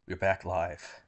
We're back live.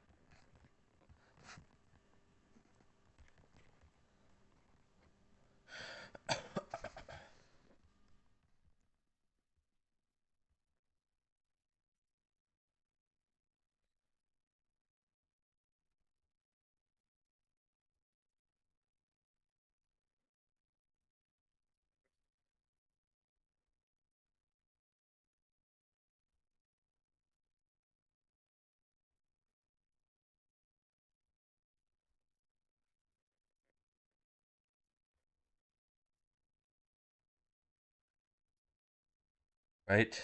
Right?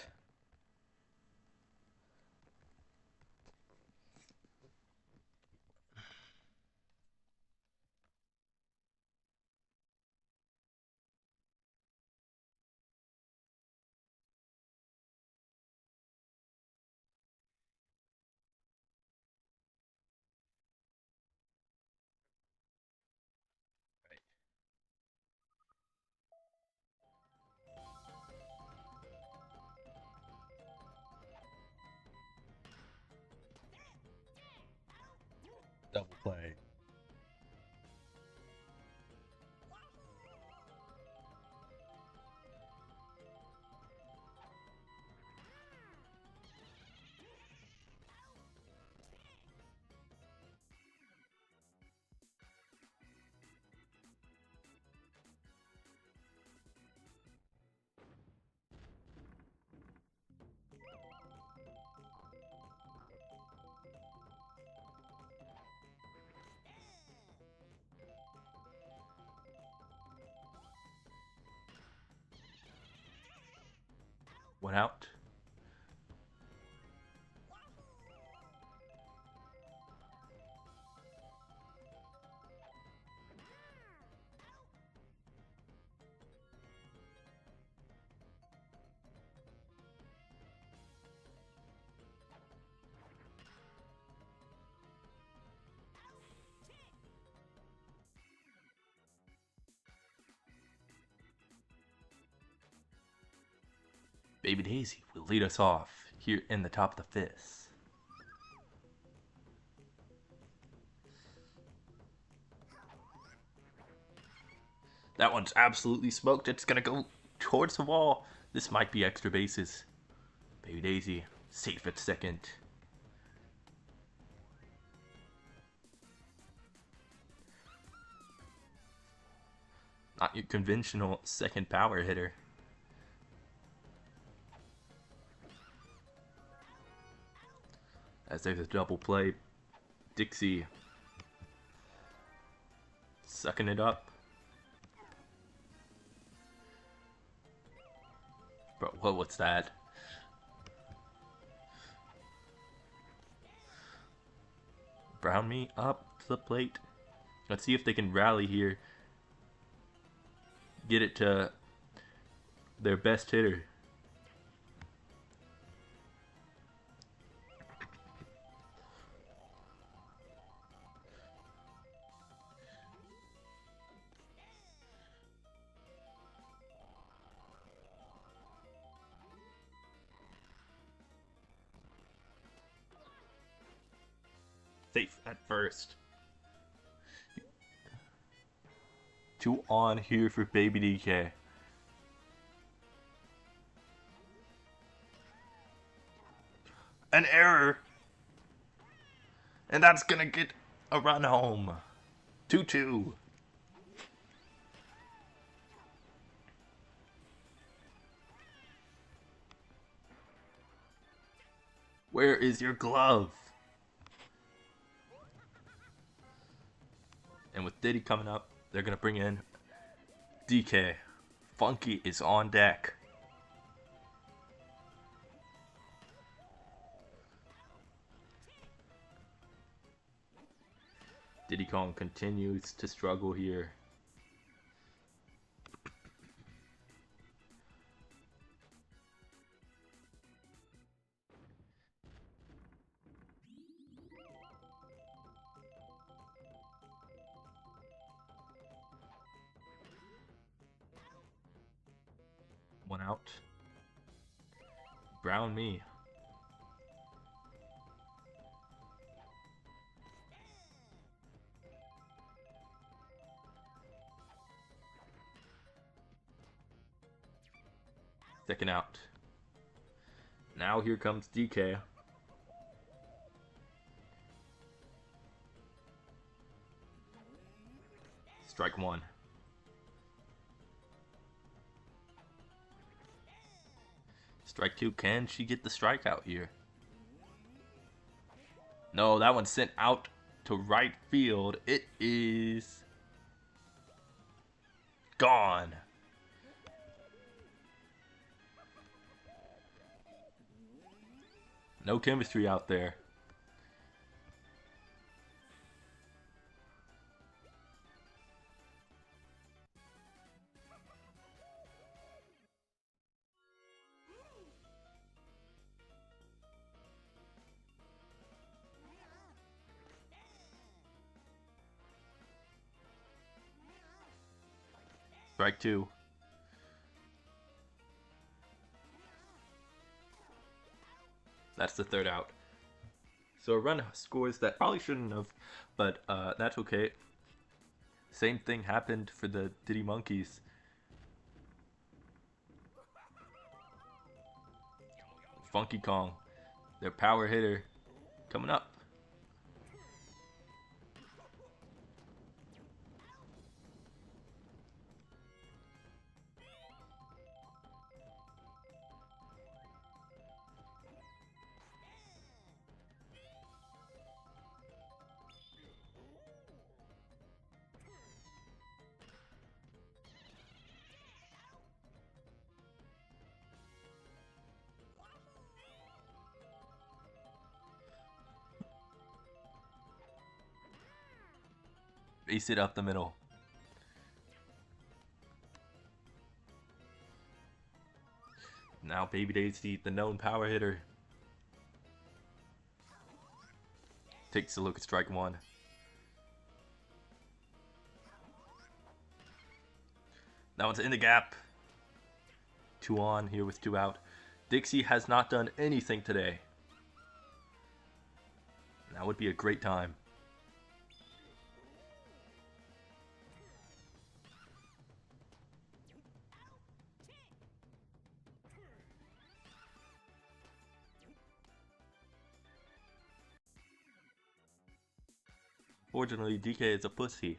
Double play. One out. Baby Daisy will lead us off here in the top of the fifth. That one's absolutely smoked. It's gonna go towards the wall. This might be extra bases. Baby Daisy, safe at second. Not your conventional second power hitter. As there's a double play. Dixie sucking it up. Bro, what's that? Brown me up to the plate. Let's see if they can rally here. Get it to their best hitter. Safe at first. Two on here for Baby DK. An error. And that's gonna get a run home. 2-2. Where is your glove? And with Diddy coming up, they're gonna bring in DK. Funky is on deck. Diddy Kong continues to struggle here. One out. Brown me. Second out. Now here comes DK. Strike one. Strike two. Can she get the strikeout here? No, that one's sent out to right field. It is gone. No chemistry out there. Strike two. That's the third out. So a run scores that probably shouldn't have, but that's okay. Same thing happened for the Diddy Monkeys. Funky Kong, their power hitter, coming up. Ace it up the middle. Now Baby Daisy, the known power hitter, takes a look at strike one. That one's in the gap. 2 on here with 2 out. Dixie has not done anything today. That would be a great time. Fortunately, DK is a pussy.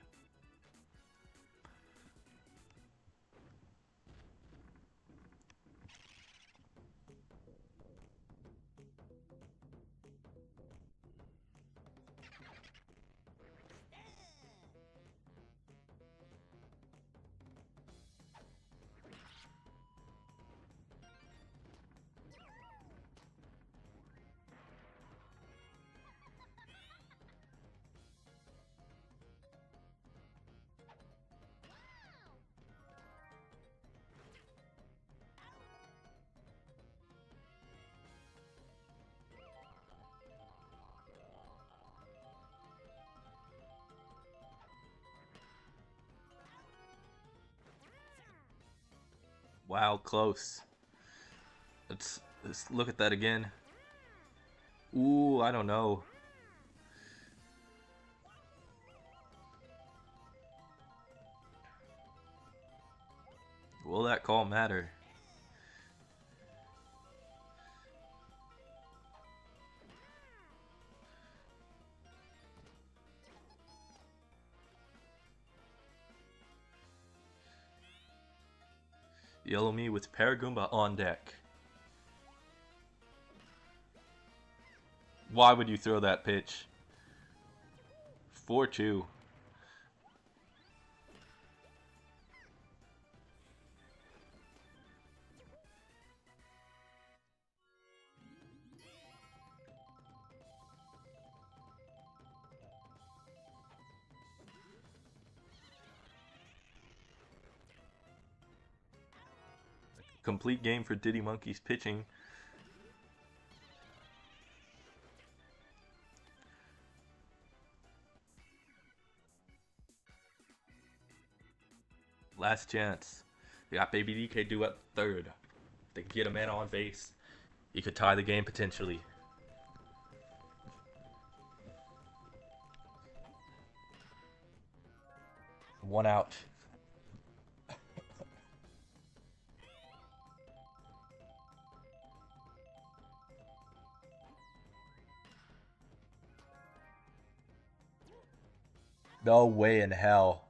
Wow, close. Let's look at that again. Ooh, I don't know. Will that call matter? Yellow Me with Paragoomba on deck. Why would you throw that pitch? 4-2. Complete game for Diddy Monkey's pitching. Last chance. We got Baby DK due at third. They can get a man on base. He could tie the game potentially. One out. No way in hell.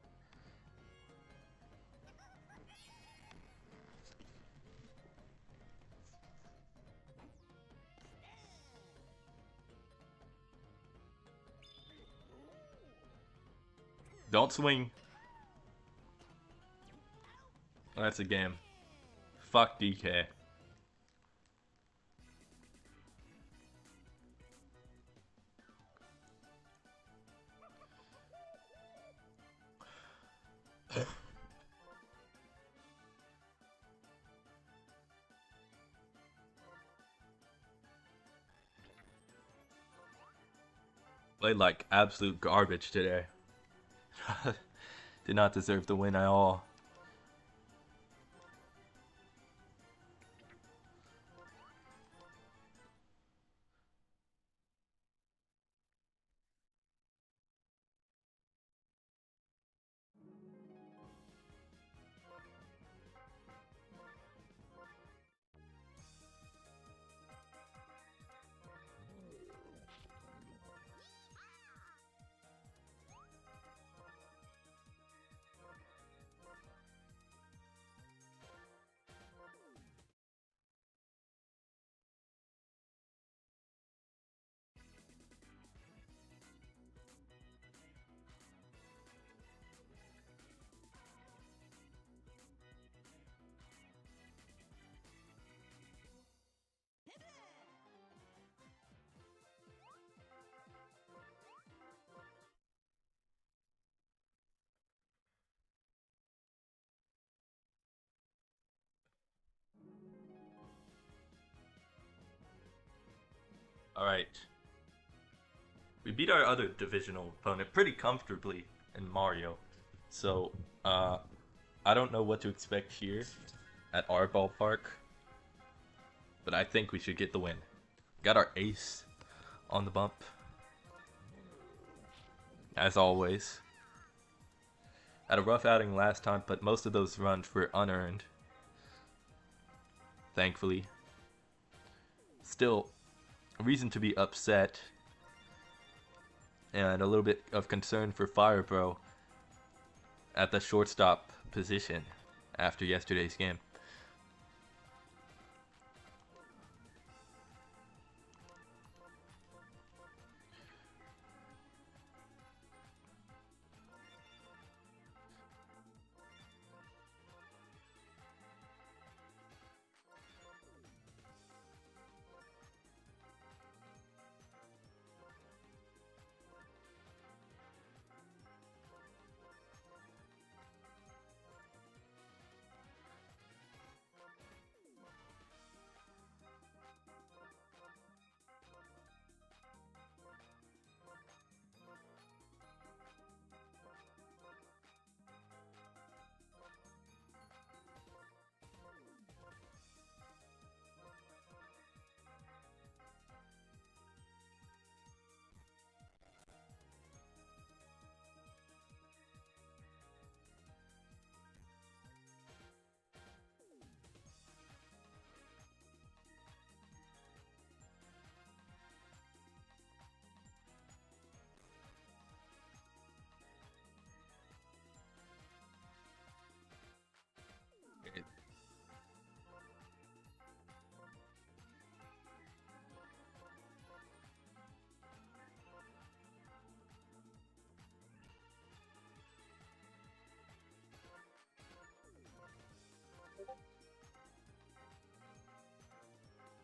Don't swing. That's a game. Fuck DK. Played like absolute garbage today. Did not deserve the win at all. Alright. We beat our other divisional opponent pretty comfortably in Mario. So, I don't know what to expect here at our ballpark. But I think we should get the win. Got our ace on the bump. As always. Had a rough outing last time, but most of those runs were unearned. Thankfully. Still, a reason to be upset. And a little bit of concern for Firebro at the shortstop position after yesterday's game.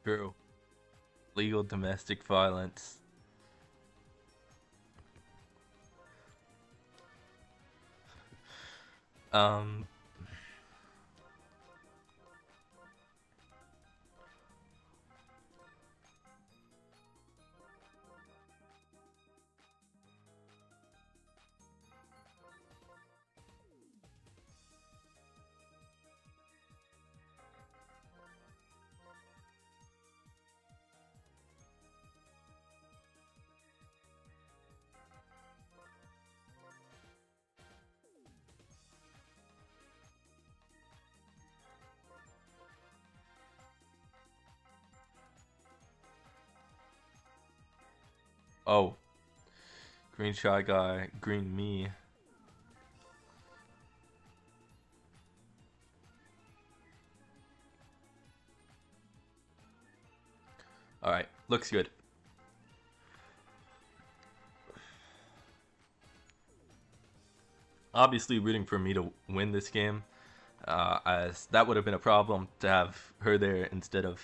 True. Legal domestic violence. Um, oh, green shy guy, green me. Alright, looks good. Obviously rooting for me to win this game, as that would have been a problem to have her there instead of,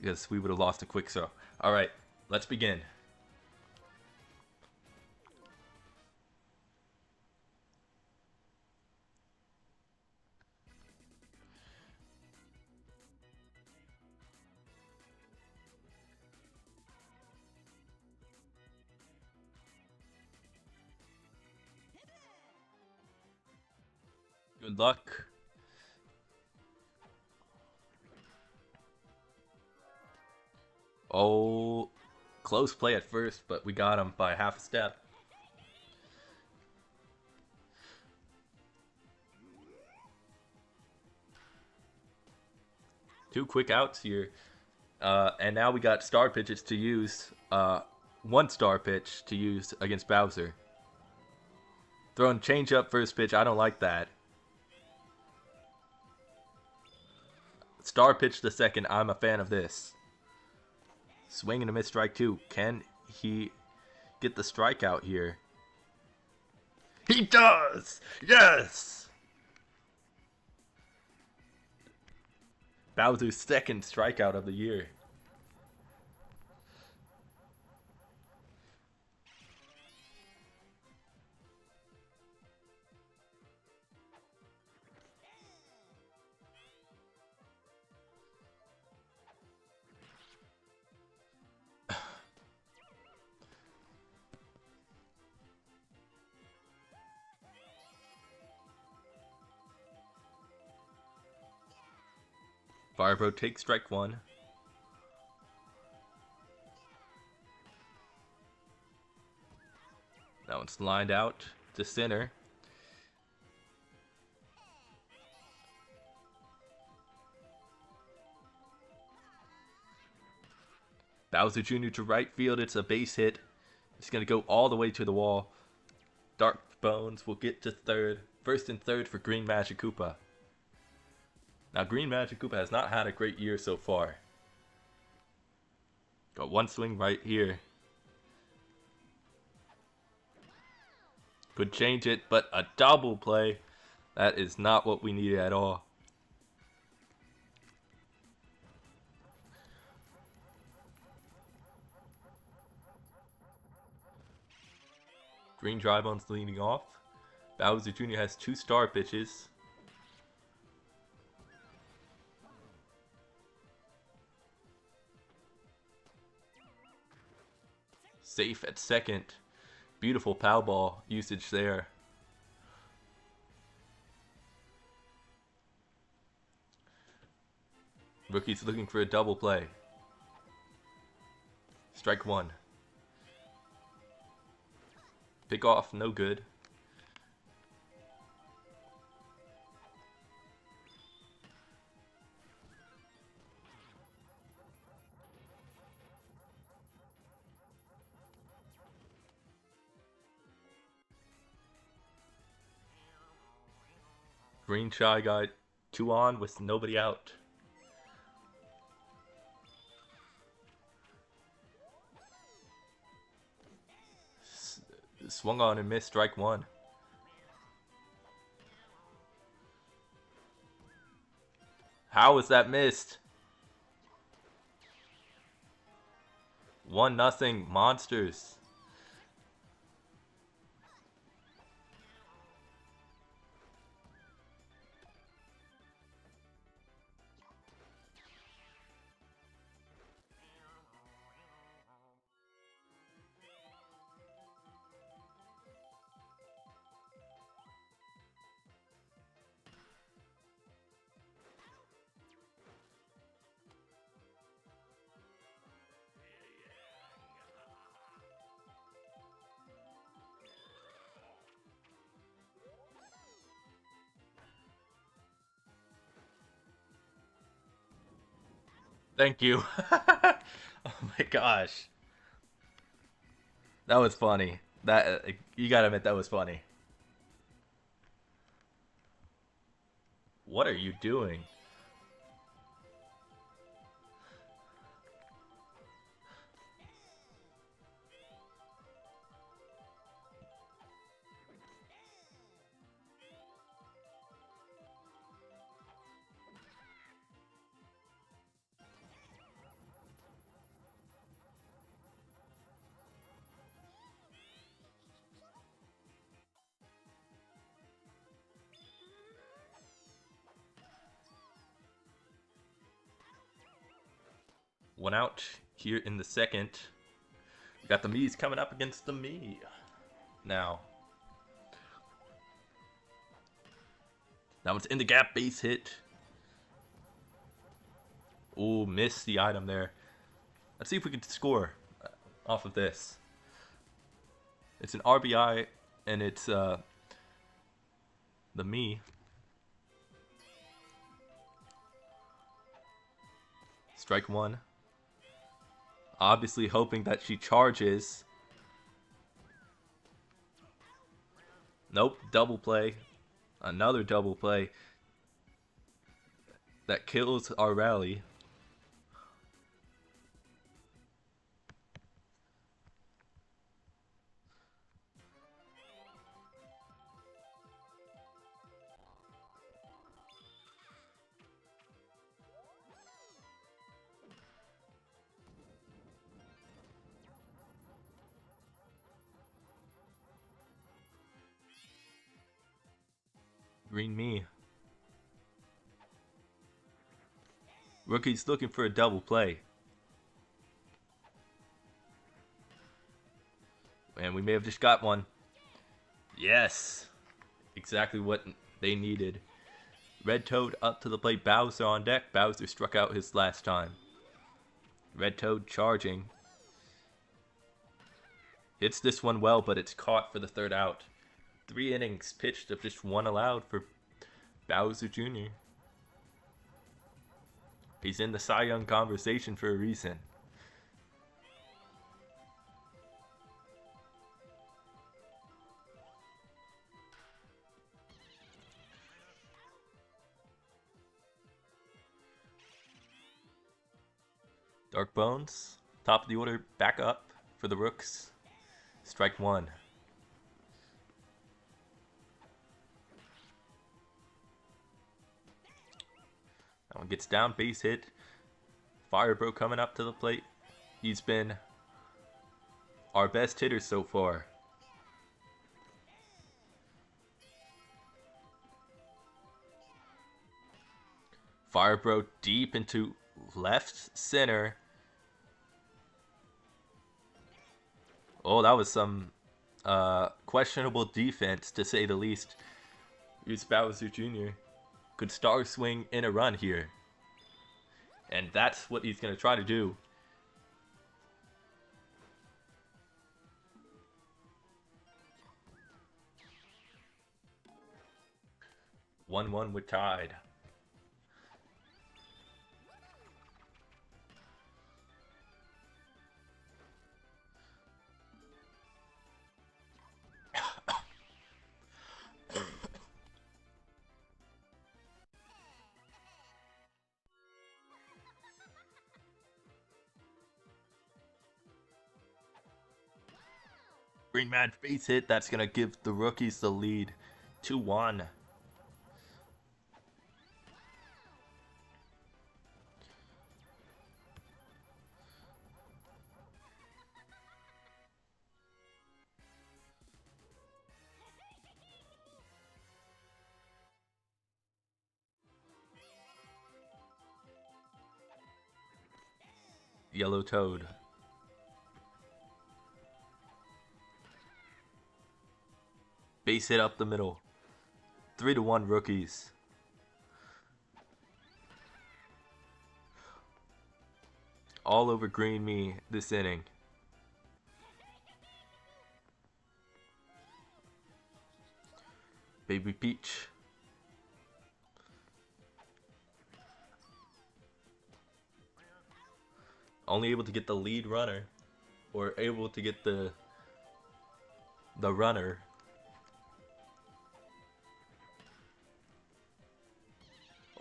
because we would have lost a quick throw. Alright, let's begin. Good luck. Oh, close play at first, but we got him by half a step. Two quick outs here. And now we got star pitches to use. One star pitch to use against Bowser. Throwing change up first pitch, I don't like that. Star pitch the second, I'm a fan of this. Swing and a miss, strike two. Can he get the strikeout here? He does! Yes! Bowser's second strikeout of the year. Firebro takes strike one. That one's lined out to center. Bowser Jr. to right field. It's a base hit. It's going to go all the way to the wall. Dark Bones will get to third. First and third for Green Magic Koopa. Now, Green Magic Koopa has not had a great year so far. Got one swing right here. Could change it, but a double play. That is not what we needed at all. Green Drybone's leading off. Bowser Jr. has two star pitches. Safe at second. Beautiful pow ball usage there. Rookie's looking for a double play. Strike one. Pick off, no good. Green Shy got two on with nobody out. Swung on and missed, strike one. How was that missed? 1-0 Monsters. Thank you. Oh my gosh. That was funny. That you gotta admit that was funny. What are you doing? One out here in the second. We got the Me's coming up against the Me. Now it's in the gap, base hit. Oh, missed the item there. Let's see if we can score off of this. It's an RBI, and it's the Me. Strike one. Obviously hoping that she charges. Nope, double play. Another double play. That kills our rally. Green Me. Rookie's looking for a double play. And we may have just got one. Yes. Exactly what they needed. Red Toad up to the plate. Bowser on deck. Bowser struck out his last time. Red Toad charging. Hits this one well, but it's caught for the third out. 3 innings pitched of just 1 allowed for Bowser Jr. He's in the Cy Young conversation for a reason. Dark Bones, top of the order, back up for the Rooks. Strike one. That one gets down, base hit. Firebro coming up to the plate. He's been our best hitter so far. Firebro deep into left center. Oh, that was some questionable defense, to say the least. Here's Bowser Jr. Could star swing in a run here. And that's what he's going to try to do. One with tied. Green Man face hit. That's going to give the Rookies the lead. 2-1. Yellow Toad. Base hit up the middle. 3-1 Rookies. All over Green Me this inning. Baby Peach. Only able to get the lead runner, or able to get the runner.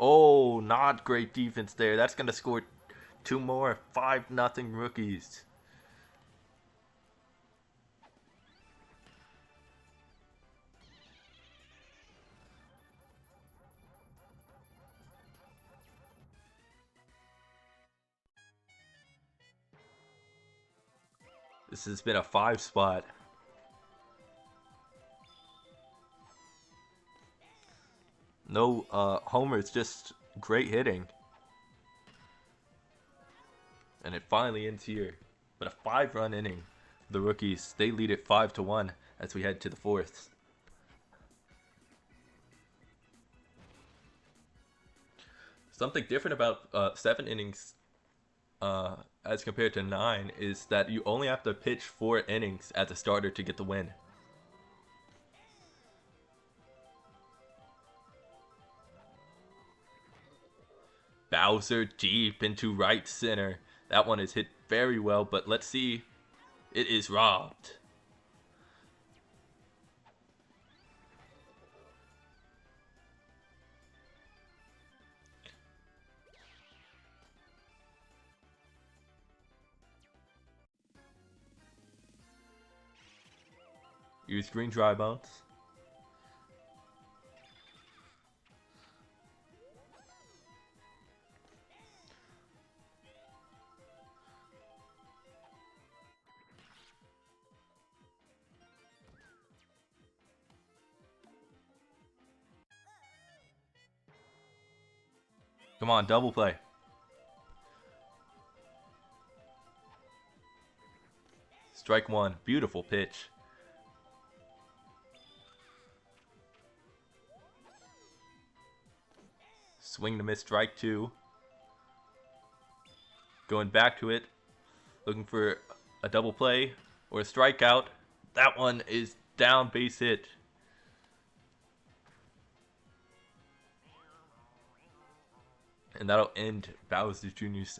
Oh, not great defense there. That's going to score 2 more. 5-0 Rookies. This has been a 5 spot. No homers, just great hitting. And it finally ends here. But a 5-run inning. The rookies, they lead it 5-1 as we head to the fourth. Something different about 7 innings as compared to 9 is that you only have to pitch 4 innings as a starter to get the win. Bowser deep into right center. That one is hit very well, but let's see. It is robbed. Use green dry bones. Come on, double play. Strike 1. Beautiful pitch. Swing to miss, strike 2. Going back to it. Looking for a double play or a strikeout. That one is down, base hit. And that'll end Bowser Jr.'s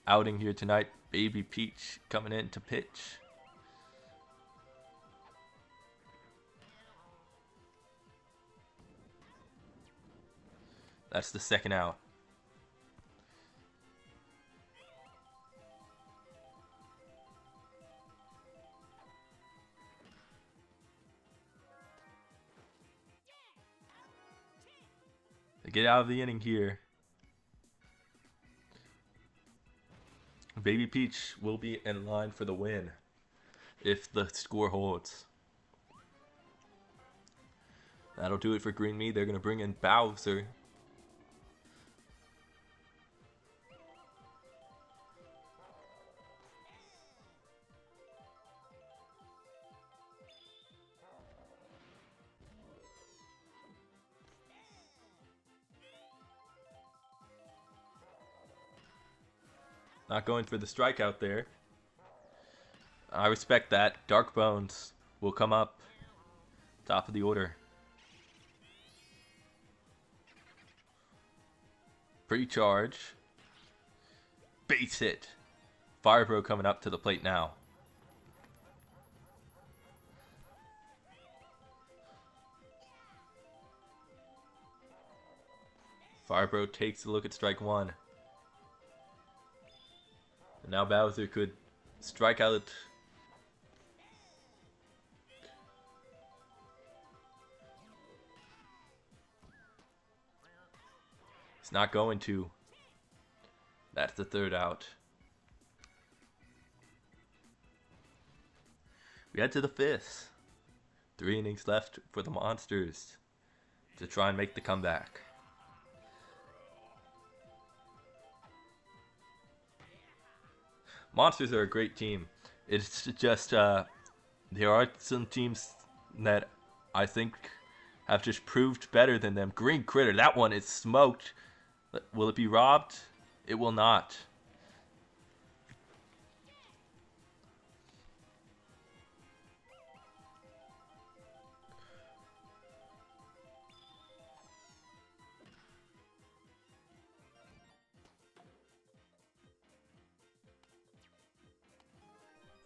outing here tonight. Baby Peach coming in to pitch. That's the second out. They get out of the inning here. Baby Peach will be in line for the win if the score holds. That'll do it for Green Me. They're going to bring in Bowser. Not going for the strikeout there. I respect that. Dark Bones will come up. Top of the order. Pre-charge. Base hit. Firebro coming up to the plate now. Firebro takes a look at strike 1. And now Bowser could strike out. It's not going to. That's the third out. We head to the fifth. 3 innings left for the Monsters to try and make the comeback. Monsters are a great team. It's just there are some teams that I think have just proved better than them. Green Critter, that one is smoked. Will it be robbed? It will not.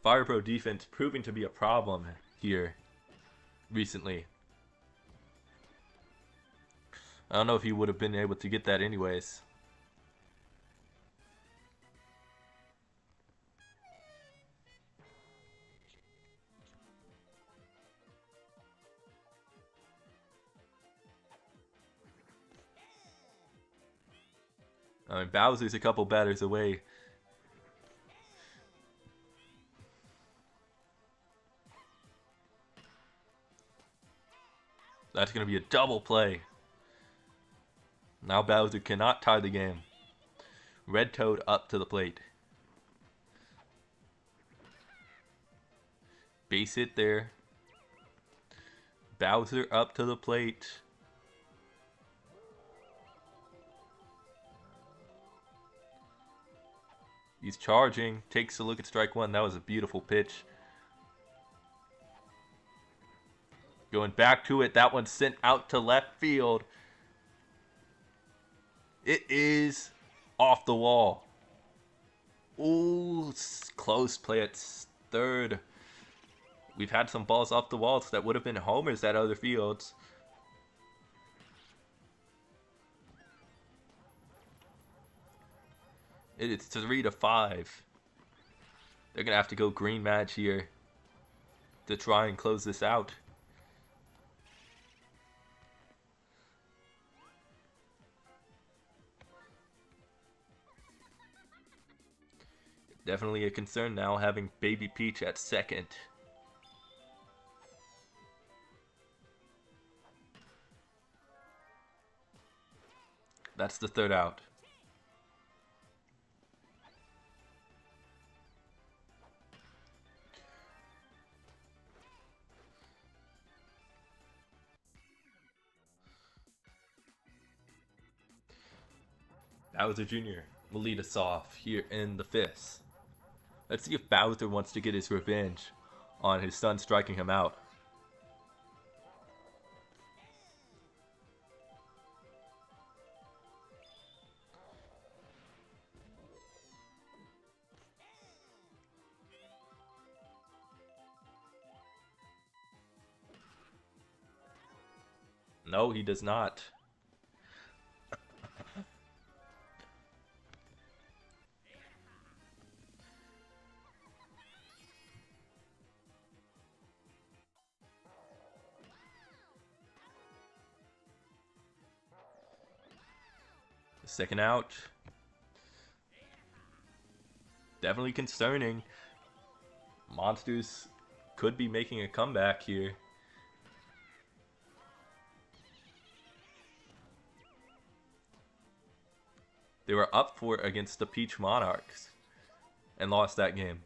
Fire Pro defense proving to be a problem here recently. I don't know if he would have been able to get that anyways. I mean, Bowser's a couple batters away. That's going to be a double play. Now Bowser cannot tie the game. Red Toad up to the plate. Base it there. Bowser up to the plate. He's charging. Takes a look at strike one. That was a beautiful pitch. Going back to it. That one's sent out to left field. It is off the wall. Ooh, close play at third. We've had some balls off the walls that would have been homers at other fields. It is 3-5. They're going to have to go green match here to try and close this out. Definitely a concern now having Baby Peach at second. That's the third out. Bowser Jr. will lead us off here in the fifth. Let's see if Bowser wants to get his revenge on his son striking him out. No, he does not. Second out. Definitely concerning. Monsters could be making a comeback here. They were up for it against the Peach Monarchs and lost that game.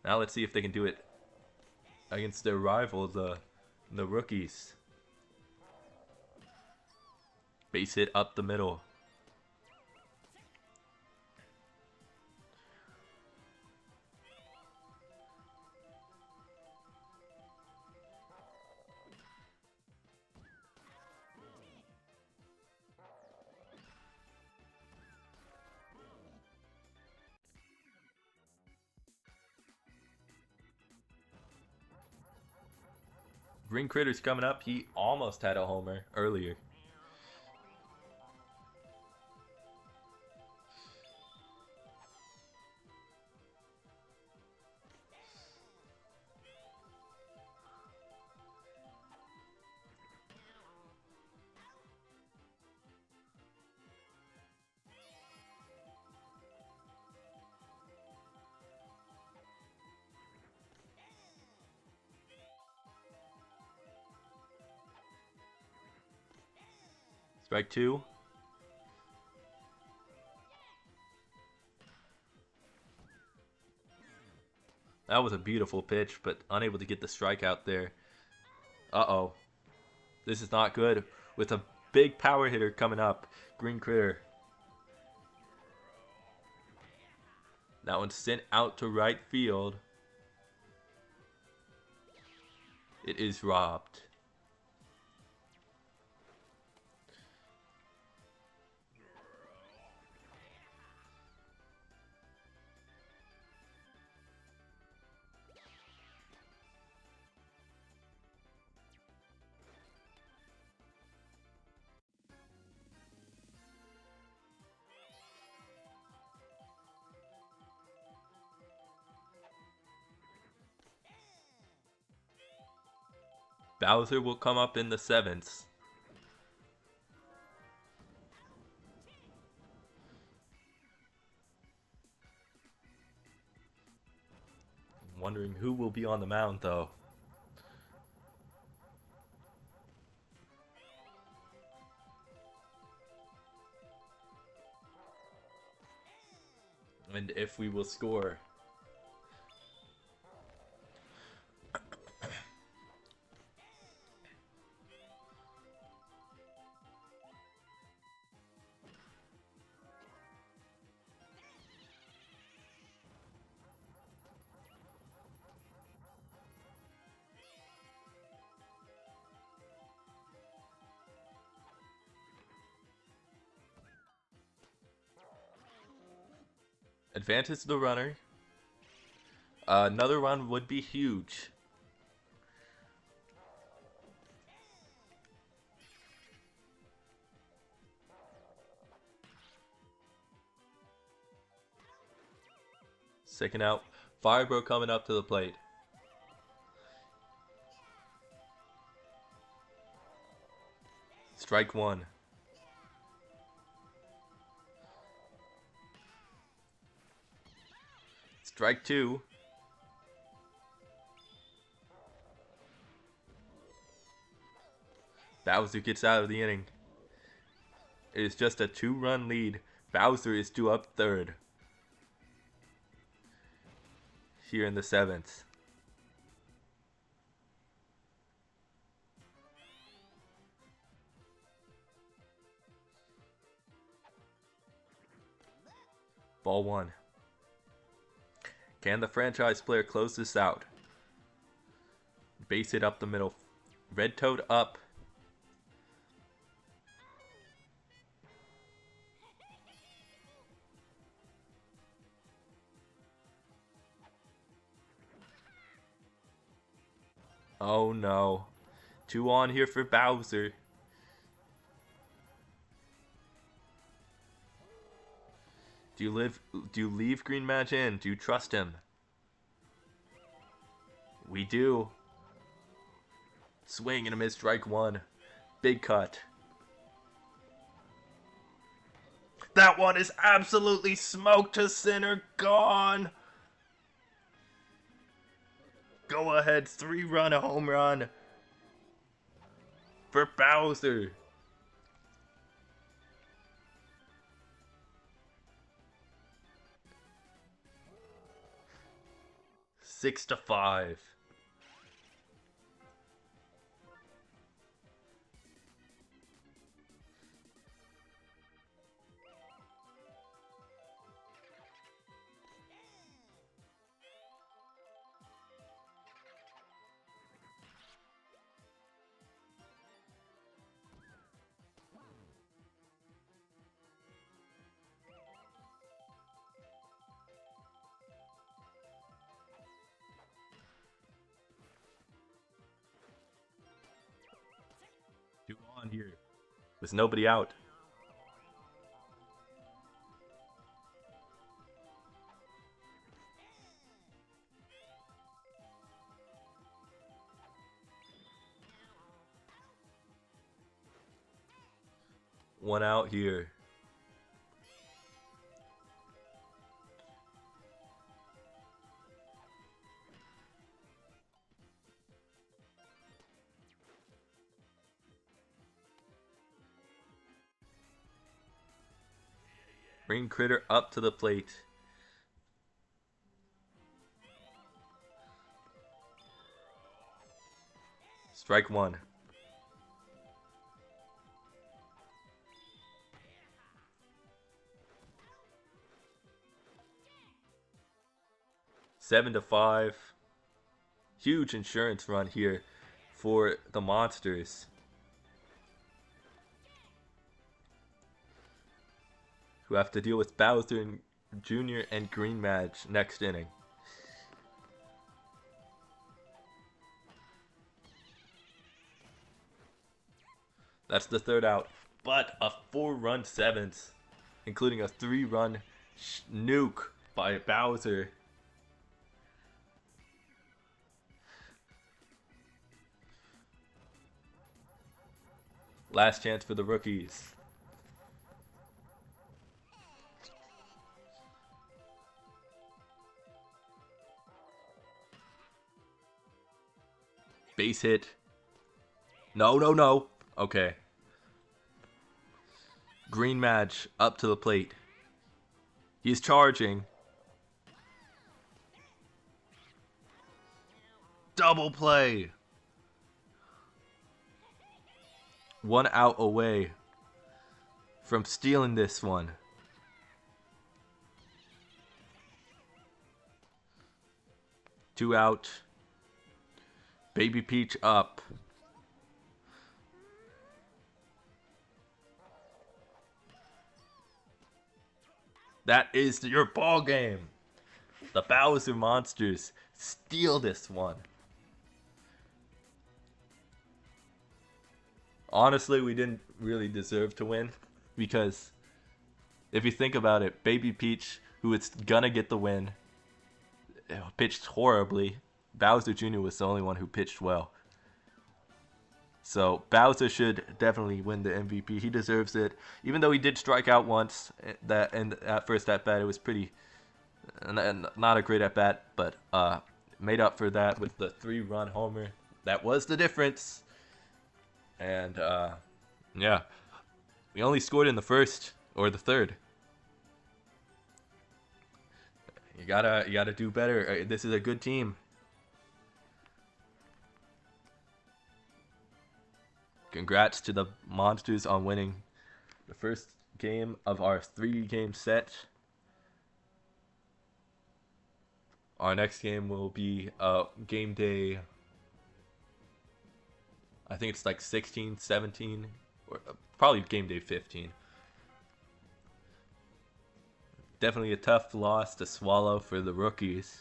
Now let's see if they can do it against their rival, the Rookies. Base hit up the middle. Green Critter's coming up. He almost had a homer earlier. Strike two. That was a beautiful pitch, but unable to get the strikeout there. Uh-oh. This is not good. With a big power hitter coming up. Green Critter. That one's sent out to right field. It is robbed. Bowser will come up in the seventh. I'm wondering who will be on the mound, though. And if we will score. Advantage the runner. Another run would be huge. Second out. Firebro coming up to the plate. Strike one. Strike two. Bowser gets out of the inning. It is just a 2-run lead. Bowser is due up third. Here in the 7th. Ball one. Can the franchise player close this out? Base hit up the middle. Red Toad up. Oh no. 2 on here for Bowser. Do you leave Green Match in? Do you trust him? We do. Swing and a miss, strike one. Big cut. That one is absolutely smoked to center. Gone. Go ahead, 3-run home run for Bowser. Six to 5. Two on here with nobody out. One out here. Bring Critter up to the plate. Strike one. Seven to 5. Huge insurance run here for the Monsters, who have to deal with Bowser Jr. and Green Madge next inning. That's the third out, but a 4-run 7th, including a 3-run nuke by Bowser. Last chance for the rookies. Base hit. No, no, no. Okay. Green Madge up to the plate. He's charging. Double play. 1 out away from stealing this one. Two out. Baby Peach up. That is your ball game. The Bowser Monsters steal this one. Honestly, we didn't really deserve to win because if you think about it, Baby Peach, who is gonna get the win, pitched horribly. Bowser Jr. was the only one who pitched well. So Bowser should definitely win the MVP. He deserves it. Even though he did strike out once, and at first at bat it was pretty not a great at bat, but made up for that with the 3-run homer. That was the difference. And yeah, we only scored in the first or the third. You gotta do better. This is a good team. Congrats to the Monsters on winning the first game of our 3-game set. Our next game will be game day, I think it's like 16, 17, or probably game day 15. Definitely a tough loss to swallow for the rookies.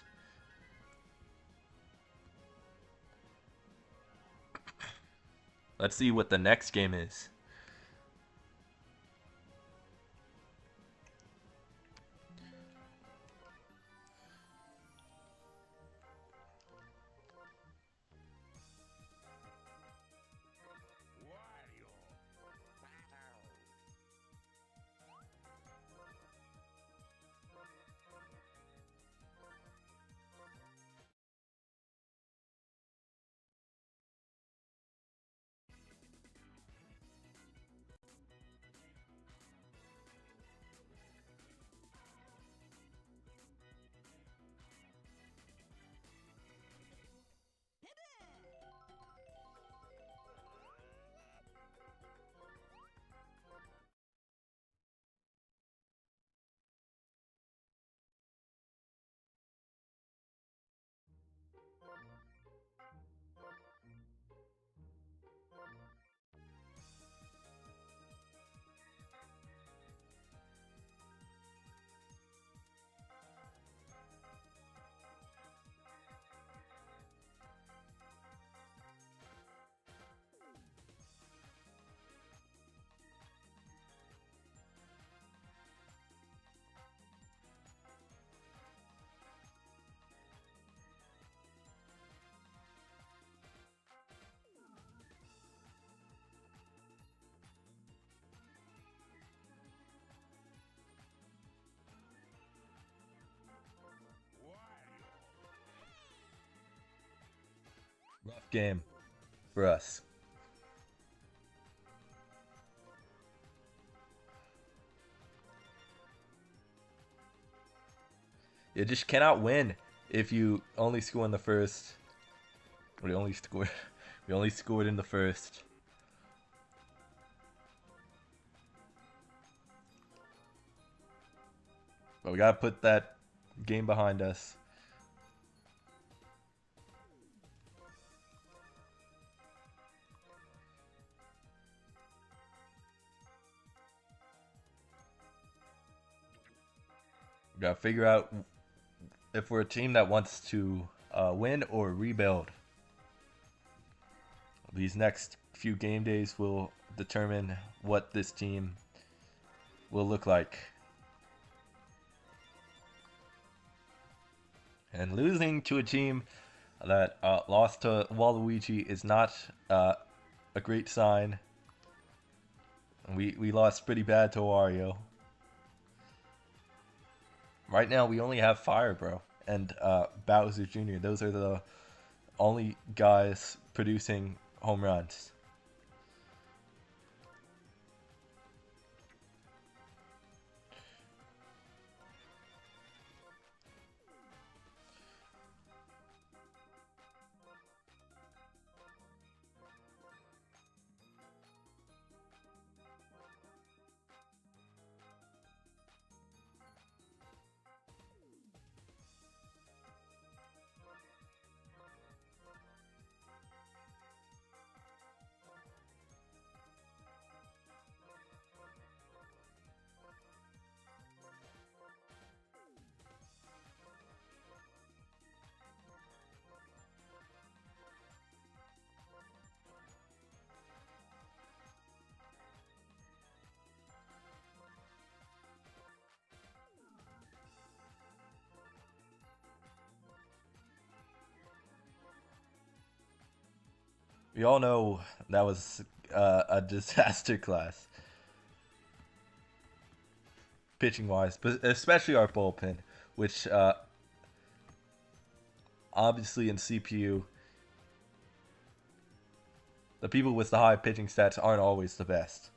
Let's see what the next game is. Rough game for us. You just cannot win if you only score in the first. We only scored. We only scored in the first. But we gotta put that game behind us. We gotta figure out if we're a team that wants to win or rebuild. These next few game days will determine what this team will look like. And losing to a team that lost to Waluigi is not a great sign. We lost pretty bad to Wario. Right now we only have Fire Bro and Bowser Jr. Those are the only guys producing home runs. We all know that was a disaster class, pitching wise, but especially our bullpen, which obviously in CPU, the people with the high pitching stats aren't always the best.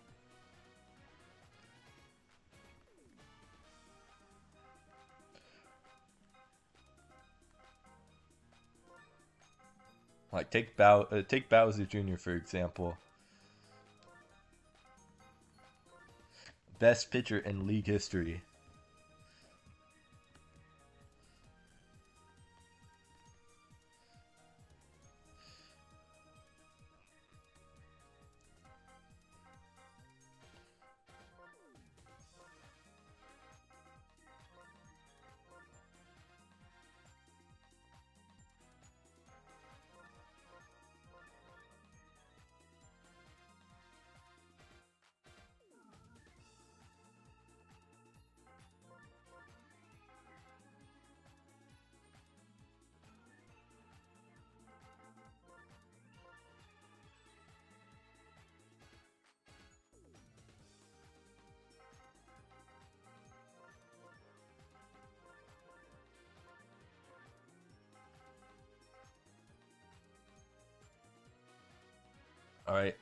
Like take Bowser Jr. for example, best pitcher in league history. All right.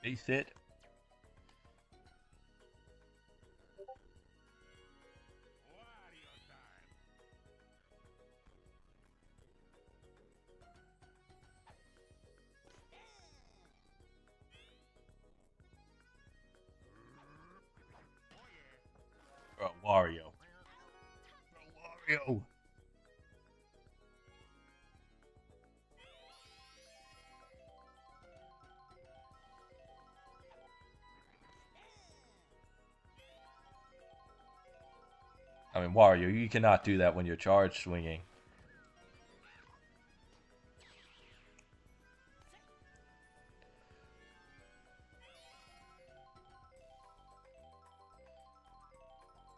Base hit. Oh, Wario. Wario. I mean, Wario, you cannot do that when you're charge swinging.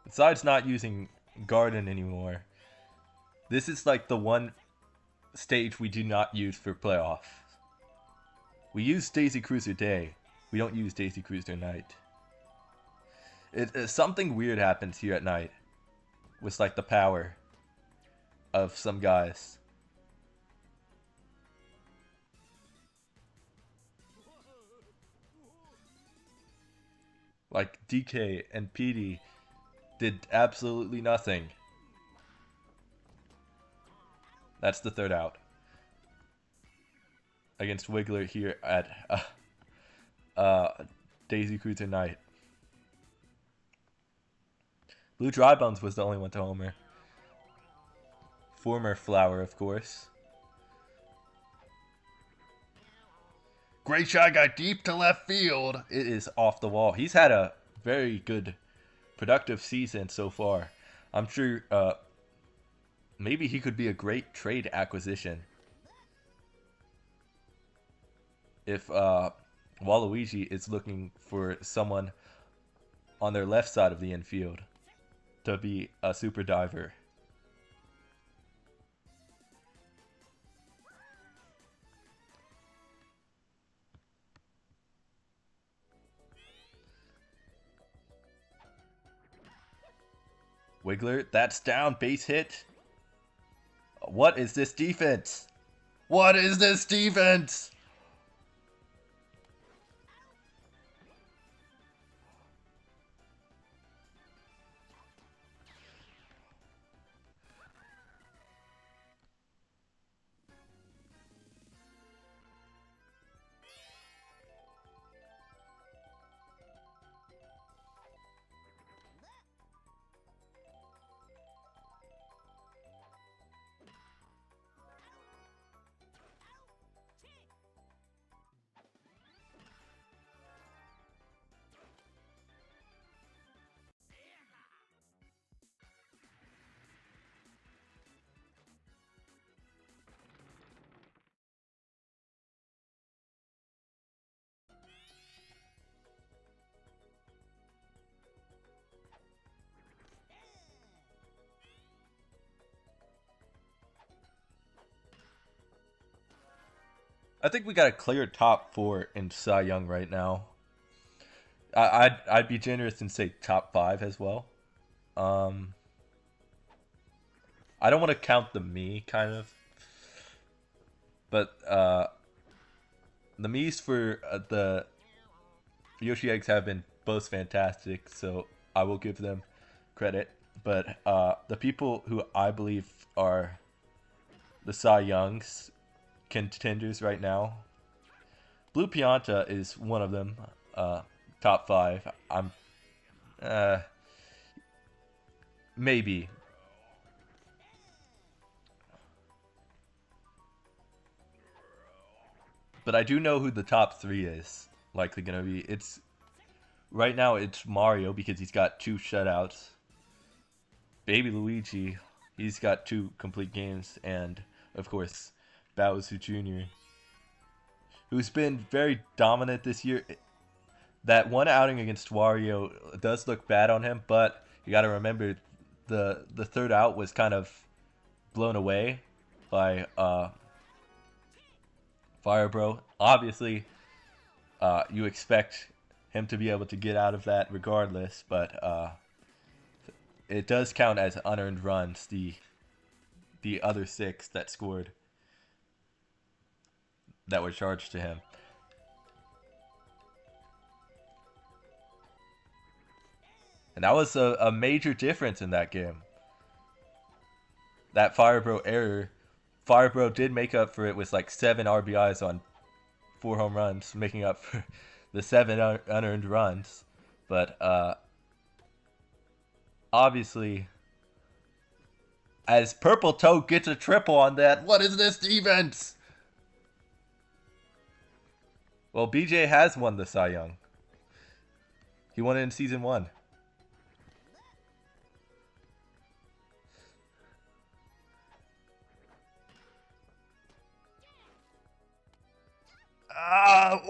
Besides not using Garden anymore, this is like the one stage we do not use for playoff. We use Daisy Cruiser Day. We don't use Daisy Cruiser Night. Something weird happens here at night with like the power of some guys. Like DK and PD did absolutely nothing. That's the third out against Wiggler here at Daisy Cruiser Night. Blue Drybones was the only one to homer. Former Flower, of course. Great shot, got deep to left field. It is off the wall. He's had a very good, productive season so far. I'm sure maybe he could be a great trade acquisition if Waluigi is looking for someone on their left side of the infield to be a super diver. Wiggler, that's down, base hit. What is this defense? What is this defense? I think we got a clear top 4 in Cy Young right now. I'd be generous and say top 5 as well. Um, I don't want to count the me kind of, but the me's for the Yoshi eggs have been both fantastic, so I will give them credit. But the people who I believe are the Cy Youngs contenders right now, Blue Pianta is one of them. Top 5. I'm maybe. But I do know who the top 3 is likely gonna be. It's right now it's Mario because he's got 2 shutouts. Baby Luigi, he's got 2 complete games, and of course Bowser Jr., who's been very dominant this year. That one outing against Wario does look bad on him, but you got to remember the third out was kind of blown away by Fire Bro. Obviously, you expect him to be able to get out of that regardless, but it does count as unearned runs. The other 6 that scored that were charged to him. And that was a major difference in that game. That Firebro error, Firebro did make up for it with like 7 RBIs on 4 home runs, making up for the 7 unearned runs. But obviously, as Purple Toad gets a triple on that, what is this defense? Well, BJ has won the Cy Young. He won it in Season 1.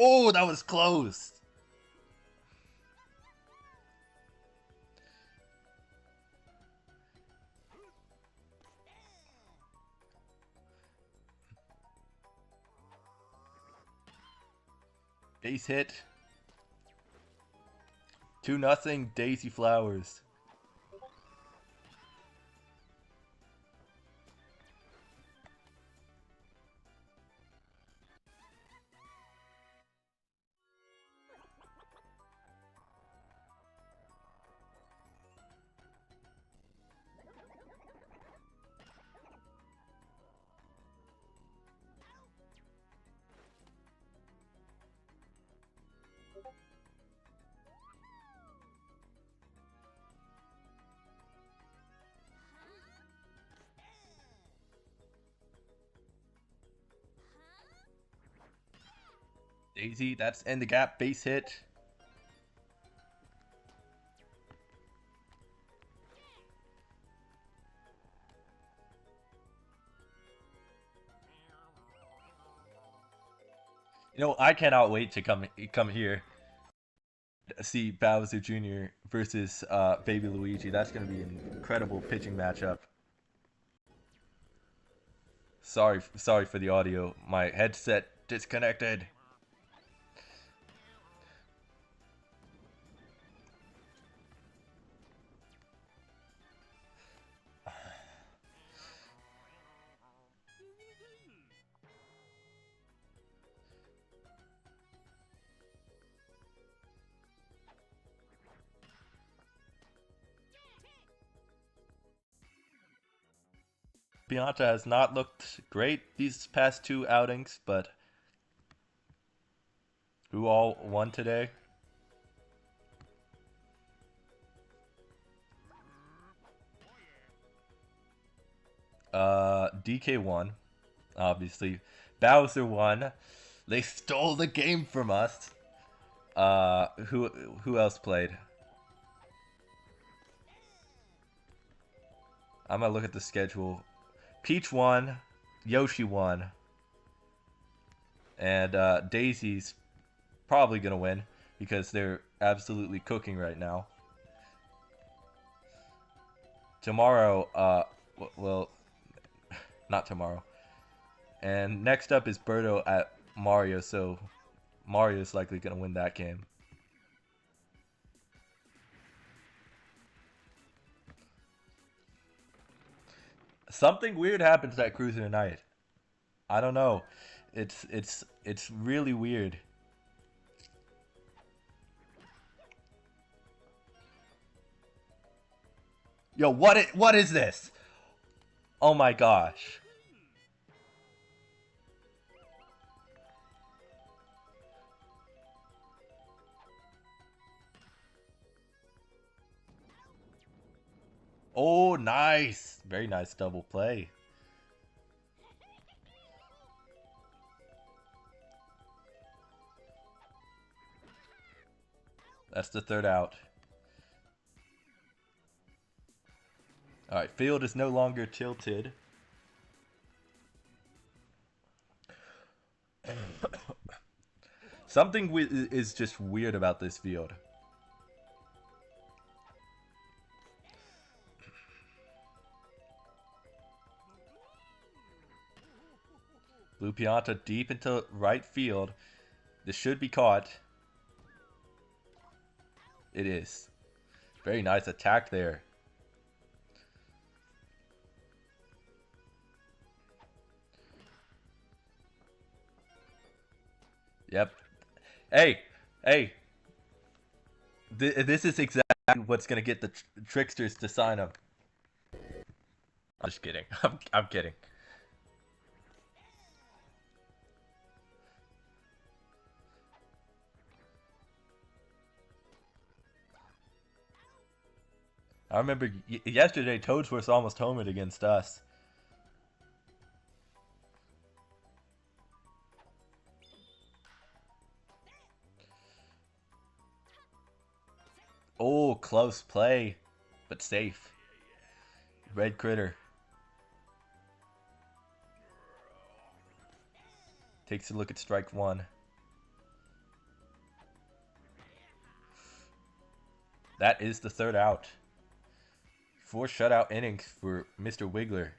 Oh, that was close. Base hit. 2-0 Daisy Flowers. Daisy, that's in the gap, base hit. You know, I cannot wait to come here, see Bowser Jr. versus Baby Luigi. That's going to be an incredible pitching matchup. Sorry for the audio. My headset disconnected. Pianta has not looked great these past 2 outings, but who all won today? DK won, obviously. Bowser won. They stole the game from us. Who else played? I'm gonna look at the schedule. Peach won, Yoshi won, and Daisy's probably gonna win because they're absolutely cooking right now. Tomorrow, well, not tomorrow. And next up is Birdo at Mario, so Mario is likely going to win that game. Something weird happens at Cruiser tonight. I don't know. It's really weird. Yo, what is this? Oh my gosh. Oh, nice. Very nice double play. That's the third out. Alright, field is no longer tilted. Something is just weird about this field. Blue Pianta deep into right field. This should be caught. It is. Very nice attack there. Yep. Hey, hey. This is exactly what's gonna get the Tricksters to sign him. I'm just kidding. I'm kidding. I remember yesterday Toadsworth almost homered against us. Oh, close play, but safe. Red Critter. Takes a look at strike one. That is the third out. 4 shutout innings for Mr. Wiggler.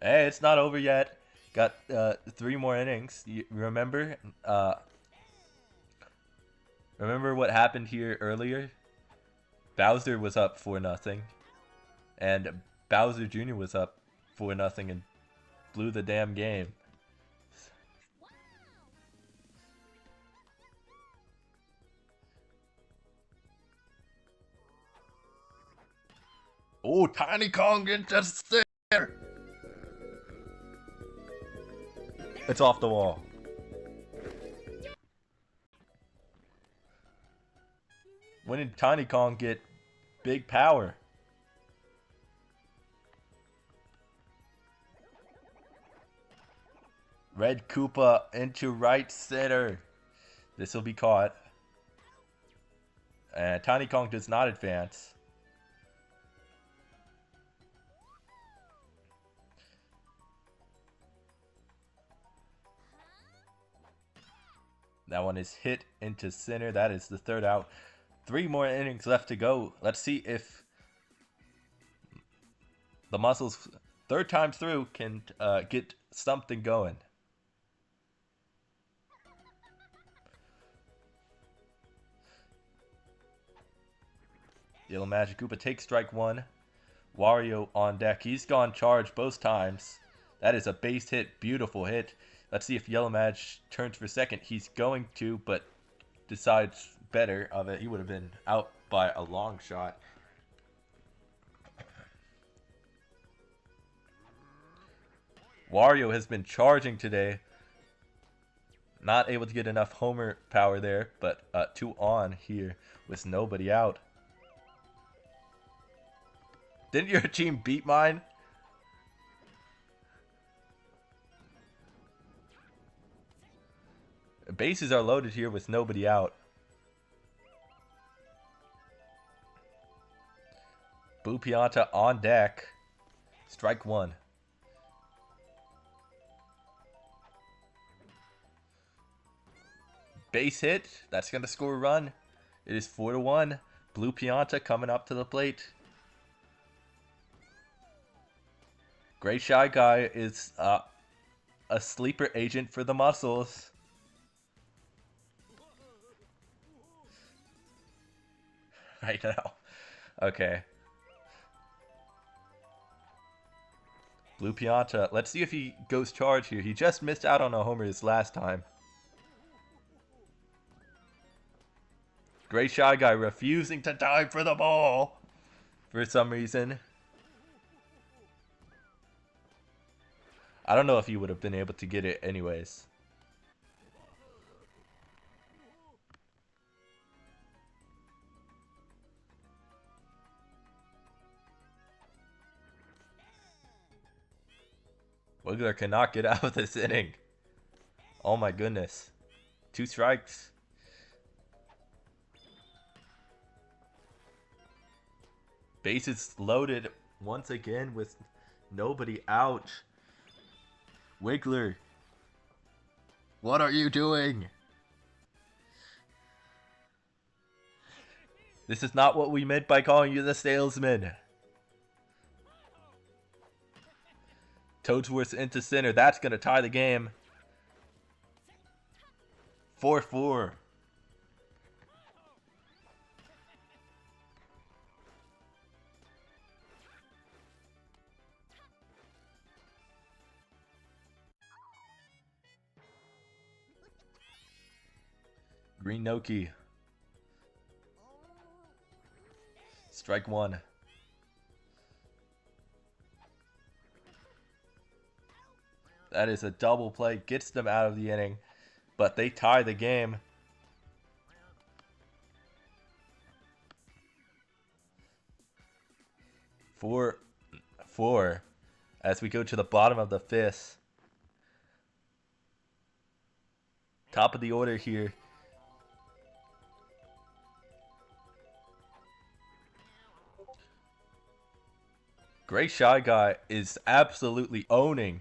Hey, it's not over yet. Got 3 more innings. You remember? Remember what happened here earlier? Bowser was up 4-0, and Bowser Jr. was up 4-0 and blew the damn game. Oh, Tiny Kong into there. It's off the wall. When did Tiny Kong get big power? Red Koopa into right center. This will be caught. And Tiny Kong does not advance. That one is hit into center. That is the third out. 3 more innings left to go. Let's see if the Muscles, third time through, can get something going. Yellow Magic Koopa takes strike one. Wario on deck. He's gone charge both times. That is a base hit. Beautiful hit. Let's see if Yellow Madge turns for second. He's going to, but decides better of it. He would have been out by a long shot. Wario has been charging today. Not able to get enough homer power there, but 2 on here with nobody out. Didn't your team beat mine? Bases are loaded here with nobody out. Blue Pianta on deck. Strike one. Base hit. That's going to score a run. It is 4-1. Blue Pianta coming up to the plate. Gray Shy Guy is a sleeper agent for the muscles. Right now. Okay. Blue Pianta. Let's see if he goes charge here. He just missed out on a homer his last time. Gray Shy Guy refusing to dive for the ball for some reason. I don't know if he would have been able to get it anyways. Wiggler cannot get out of this inning. Oh my goodness. 2 strikes. Bases loaded once again with nobody out. Wiggler, what are you doing? This is not what we meant by calling you the salesman. Toadsworth into center. That's going to tie the game. 4-4. Green Noki. Strike 1. That is a double play. Gets them out of the inning. But they tie the game. Four. As we go to the bottom of the 5th. Top of the order here. Gray Shy Guy is absolutely owning.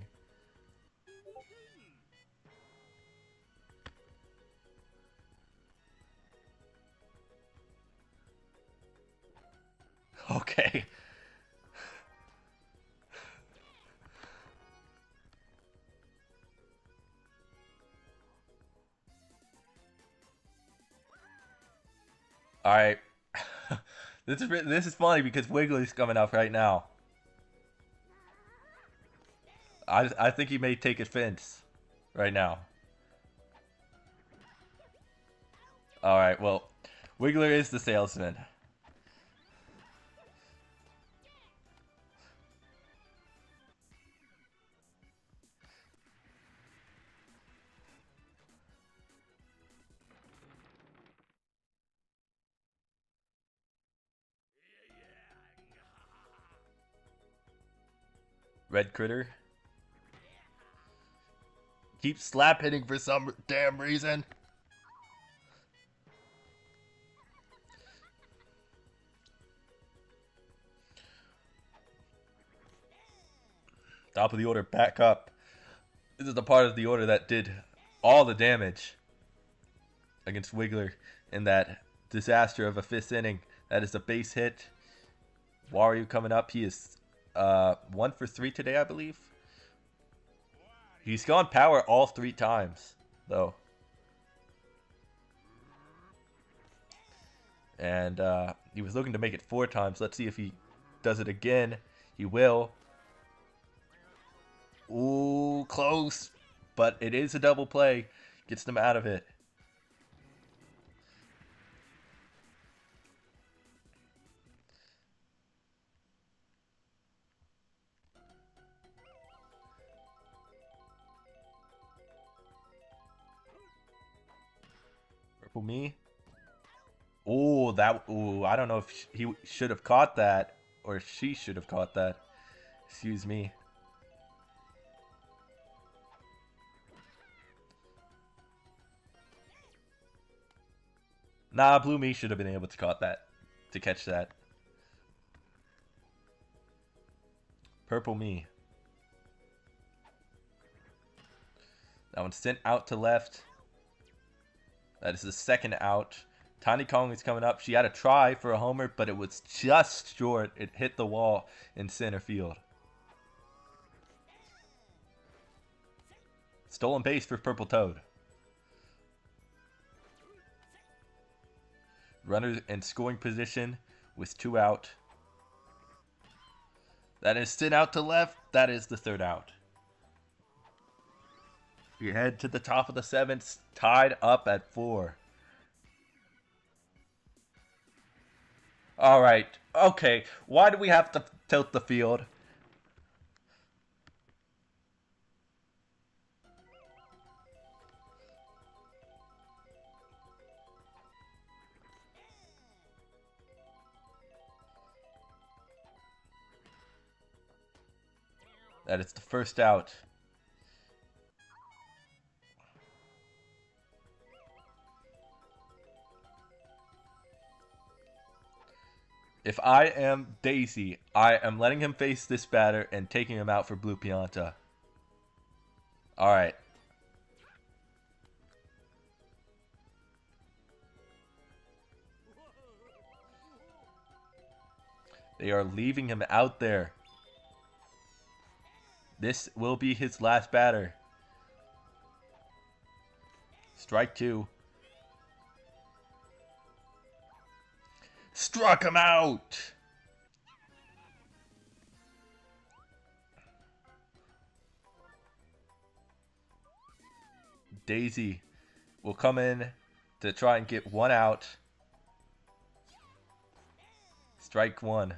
Okay. All right. This is funny because Wiggly's coming up right now. I think he may take offense right now. All right. Well, Wiggler is the salesman. Red Critter. Keeps slap hitting for some damn reason. Top of the order back up. This is the part of the order that did all the damage against Wiggler in that disaster of a 5th inning. That is a base hit. Wario coming up. He is 1 for 3 today, I believe. He's gone power all 3 times, though. And he was looking to make it 4 times. Let's see if he does it again. He will. Ooh, close. But it is a double play. Gets them out of it. Purple me. Oh, that. Ooh, I don't know if he should have caught that. Or she should have caught that. Excuse me. Nah, Blue Me should have been able to catch that. Purple Me. That one's sent out to left. That is the second out. Tiny Kong is coming up. She had a try for a homer, but it was just short. It hit the wall in center field. Stolen base for Purple Toad. Runner in scoring position with 2 out. That is sit out to left. That is the third out. We head to the top of the 7th, tied up at 4. All right. Okay. Why do we have to tilt the field? That is the first out. If I am Daisy, I am letting him face this batter and taking him out for Blue Pianta. Alright. They are leaving him out there. This will be his last batter. Strike 2. Struck him out! Daisy will come in to try and get 1 out. Strike 1.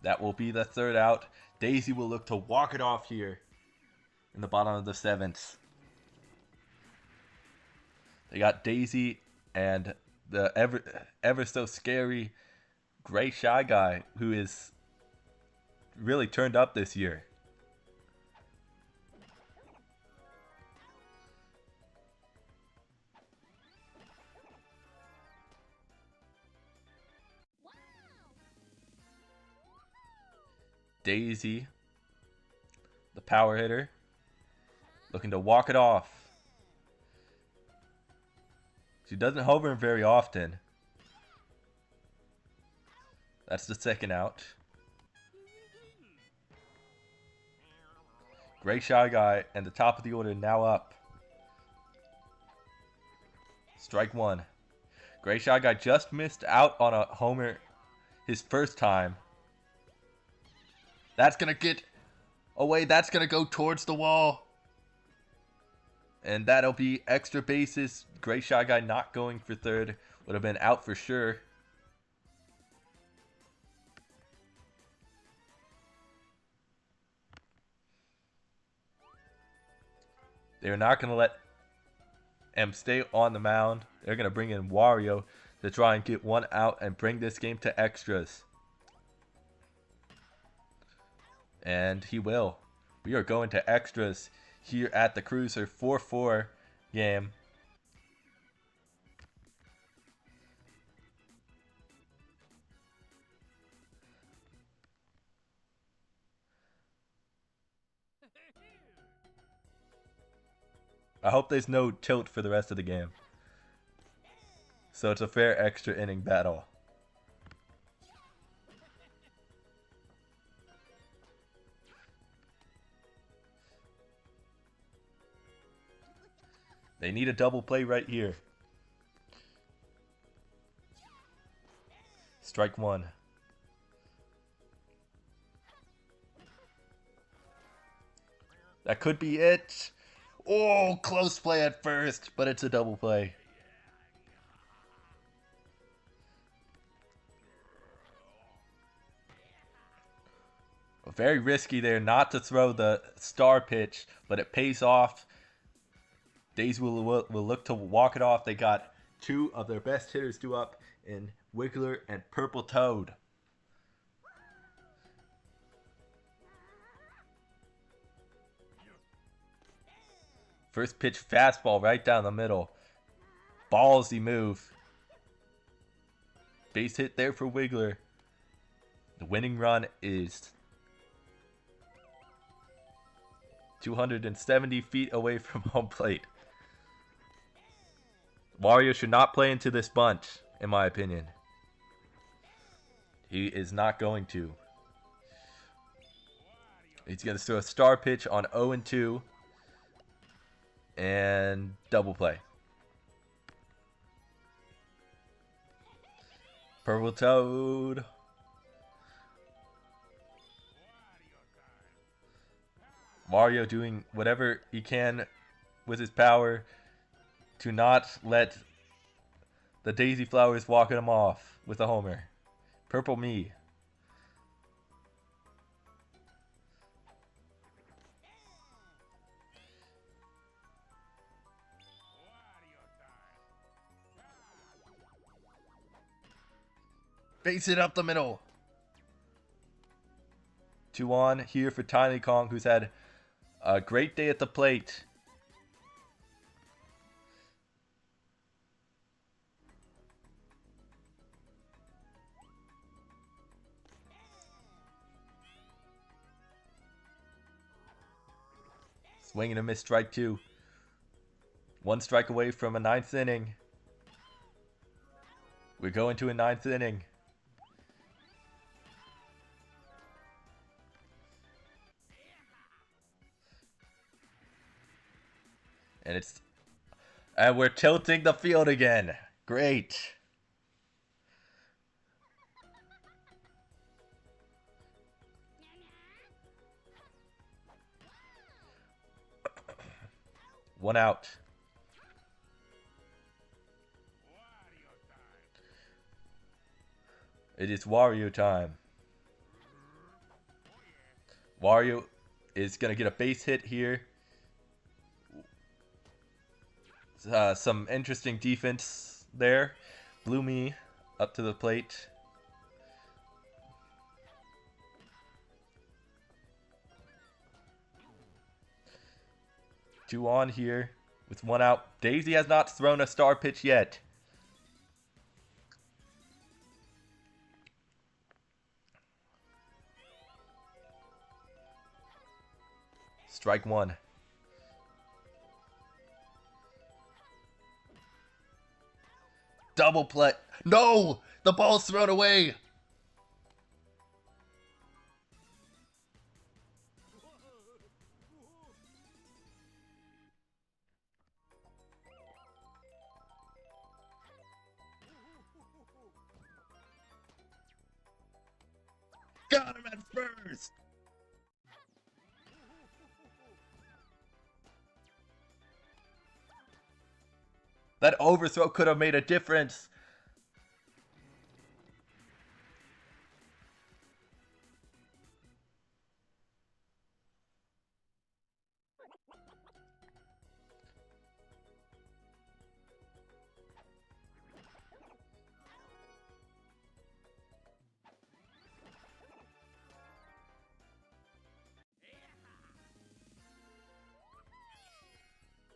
That will be the third out. Daisy will look to walk it off here in the bottom of the 7th. They got Daisy and the ever so scary Gray Shy Guy, who is really turned up this year. Daisy, the power hitter, looking to walk it off. She doesn't hover very often. That's the second out. Gray Shy Guy and the top of the order now up. Strike 1. Gray Shy Guy just missed out on a homer his first time. That's going to get away. That's going to go towards the wall. And that'll be extra bases. Gray Shy Guy not going for third. Would have been out for sure. They're not going to let him stay on the mound. They're going to bring in Wario to try and get 1 out and bring this game to extras. And he will. We are going to extras here at the Cruiser 4-4 game. I hope there's no tilt for the rest of the game. So it's a fair extra inning battle. They need a double play right here. Strike 1. That could be it. Oh, close play at first, but it's a double play. Very risky there not to throw the star pitch, but it pays off. Daisy will look to walk it off. They got 2 of their best hitters due up in Wiggler and Purple Toad. First pitch fastball right down the middle. Ballsy move. Base hit there for Wiggler. The winning run is 270 feet away from home plate. Wario should not play into this bunt, in my opinion. He is not going to. He's going to throw a star pitch on 0-2 and double play. Purple Toad. Mario doing whatever he can with his power to not let the Daisy Flowers walk him off with a homer. Purple me. Base it up the middle. 2-on here for Tiny Kong, who's had a great day at the plate. Swing and a miss, strike 2. 1 strike away from a 9th inning. We're going to a 9th inning. And we're tilting the field again. Great. One out. It is Wario time. Wario is going to get a base hit here. Some interesting defense there. Bloomy up to the plate. Two on here with 1 out. Daisy has not thrown a star pitch yet. Strike 1. Double play. No! The ball's thrown away! Got him at first! That overthrow could have made a difference.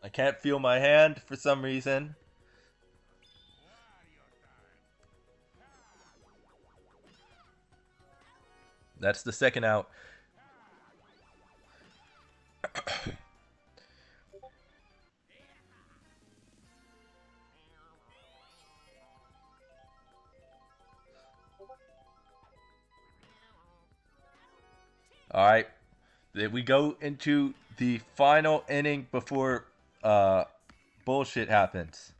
I can't feel my hand for some reason. That's the second out. All right. We go into the final inning before bullshit happens.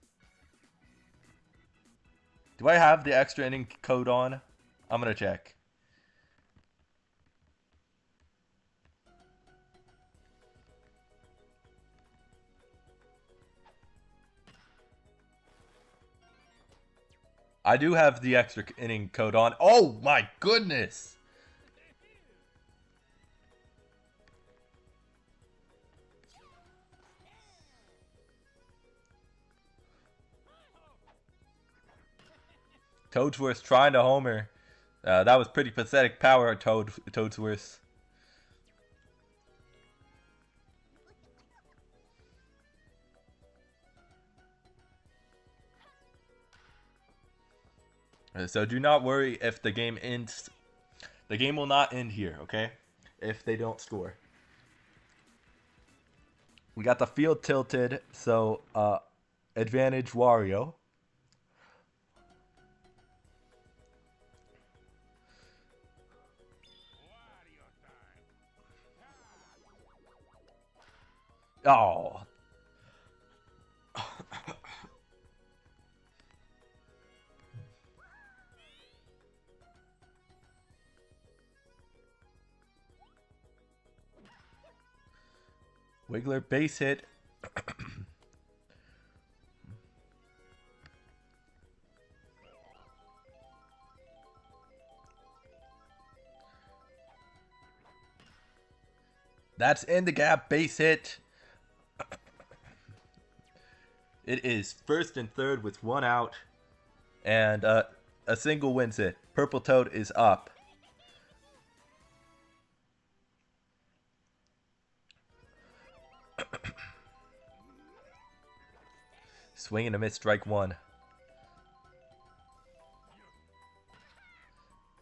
Do I have the extra inning code on? I'm going to check. I do have the extra inning code on. Oh my goodness! Toadsworth trying to homer. That was pretty pathetic power, Toadsworth. So do not worry if the game ends. The game will not end here, okay? If they don't score. We got the field tilted, so advantage Wario. Oh. Wiggler base hit. That's in the gap, base hit. It is first and third with one out, and a single wins it. Purple Toad is up. Swing and a miss, strike one.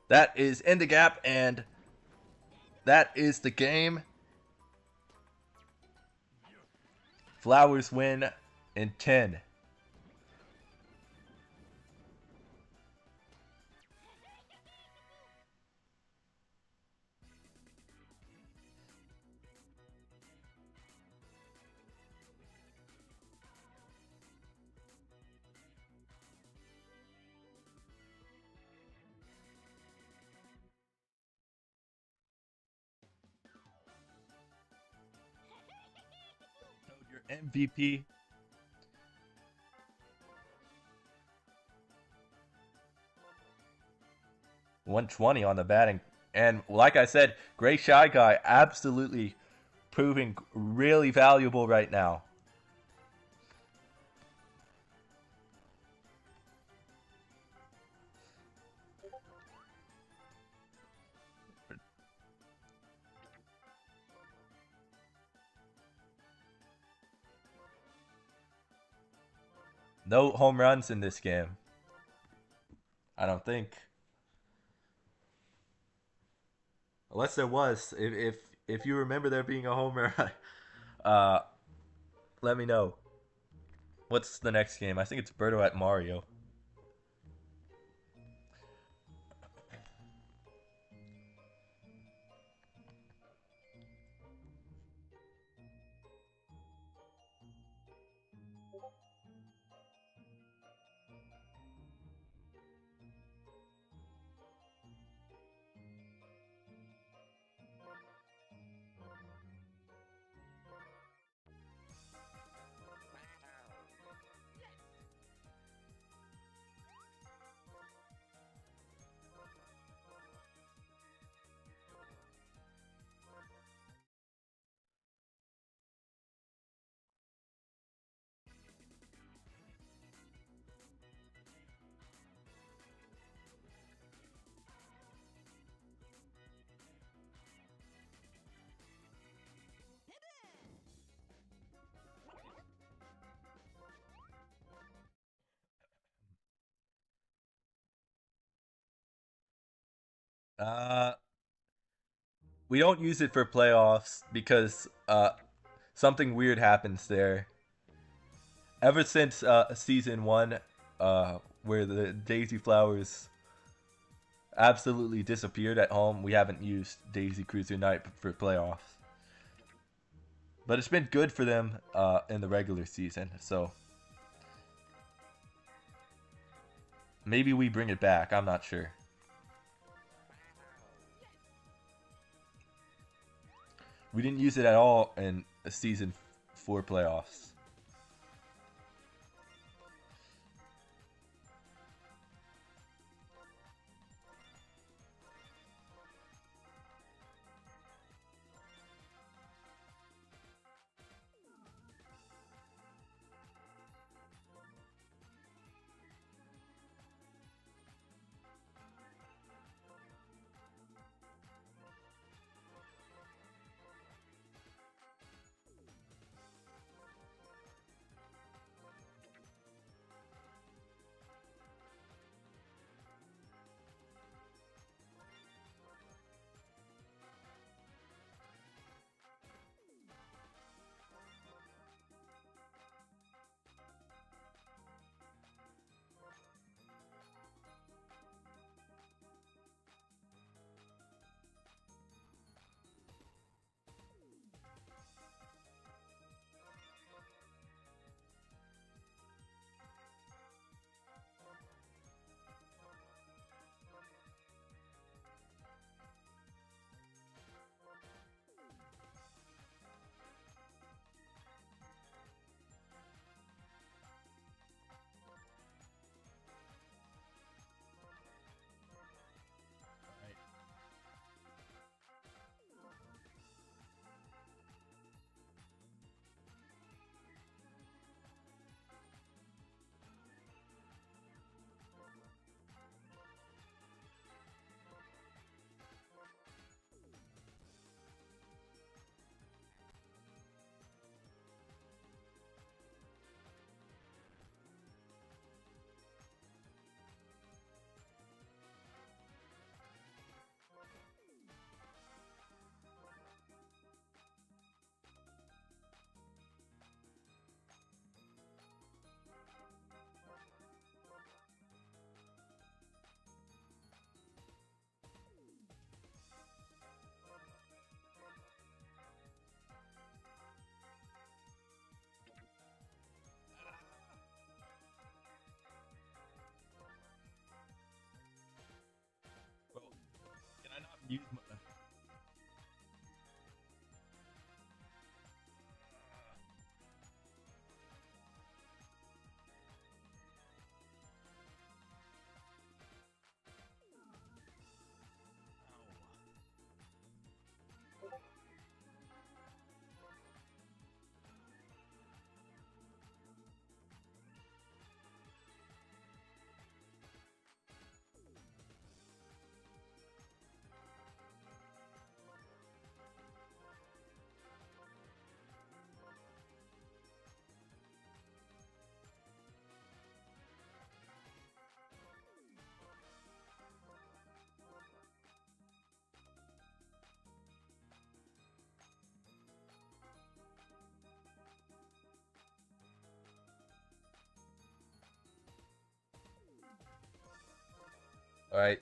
That is in the gap, and that is the game. Flowers win in 10. Your MVP. $120 on the batting. And like I said, Gray Shy Guy absolutely proving really valuable right now. No home runs in this game. I don't think. Unless there was. If you remember there being a homer, uh, let me know. What's the next game? I think it's Birdo at Mario. Uh, we don't use it for playoffs because something weird happens there. Ever since season one, where the Daisy Flowers absolutely disappeared at home, we haven't used Daisy Cruiser Night for playoffs. But it's been good for them in the regular season, so maybe we bring it back. I'm not sure. We didn't use it at all in season 4 playoffs. All right.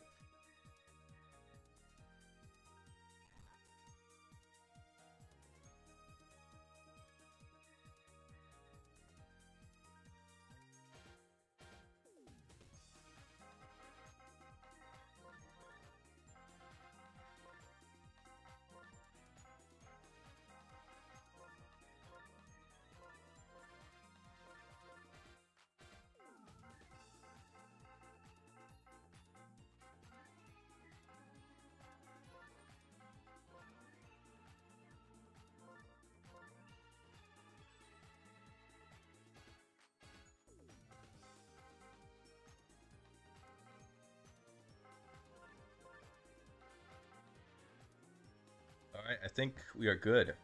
All right, I think we are good.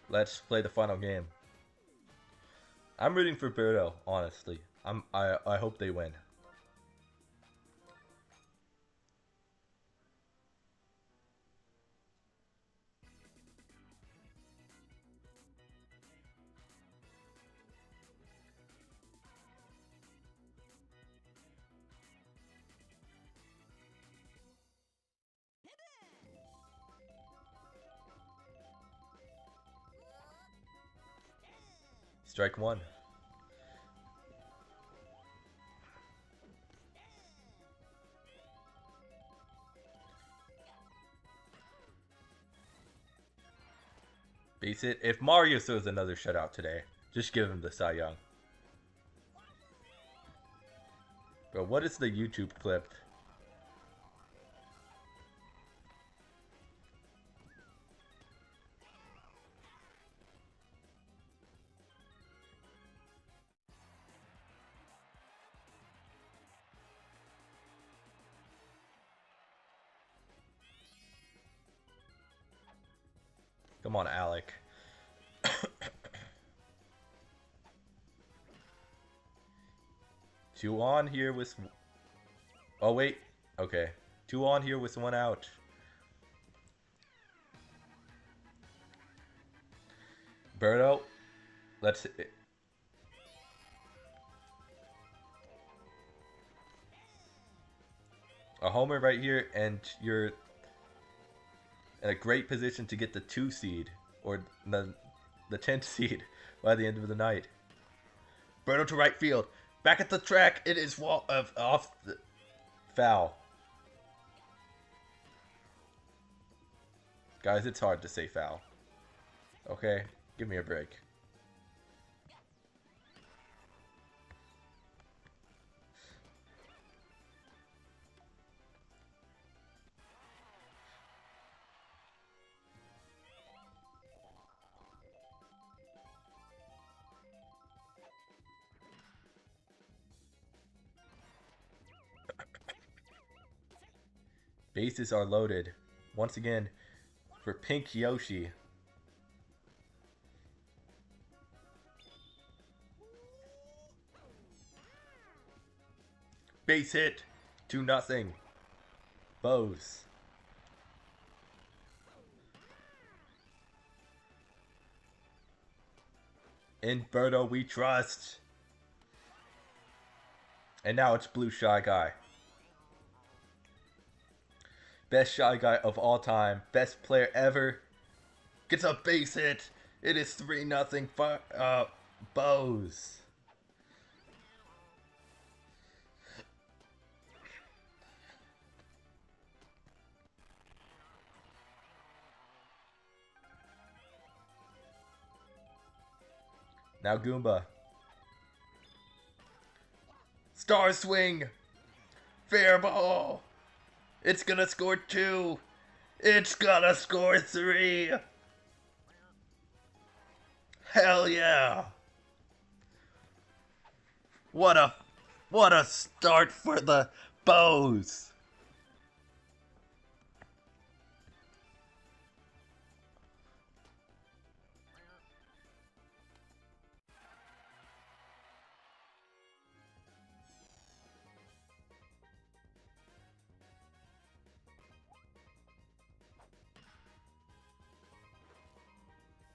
Let's play the final game. I'm rooting for Birdo, honestly. I hope they win. Strike one. Base it. If Mario throws another shutout today, just give him the Cy Young. Bro, what is the YouTube clip? Come on, Alec. Two on here with... Oh, wait. Okay. Two on here with one out. Birdo, let's... A homer right here, and you're in a great position to get the 2 seed, or the 10th seed by the end of the night. Birdo to right field. Back at the track, it is off the foul. Guys, it's hard to say foul. Okay, give me a break. Bases are loaded. Once again, for Pink Yoshi. Base hit. 2-0. Bose. In Birdo we trust. And now it's Blue Shy Guy. Best Shy Guy of all time. Best player ever. Gets a base hit. It is 3-0 Bose. Now Goomba. Star Swing. Fair ball. It's gonna score 2. It's gonna score 3. Hell yeah. What a start for the Bows.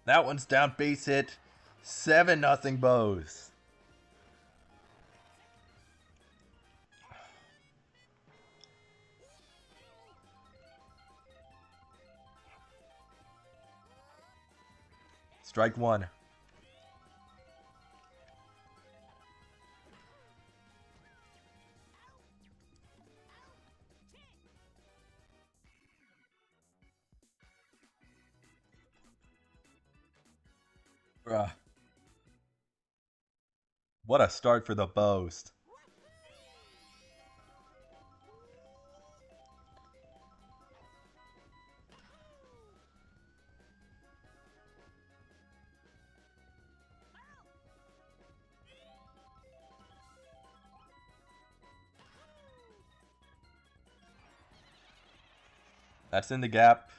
That one's down, base hit. 7-0 Bows. Strike one. Bruh. What a start for the Boast. That's in the gap.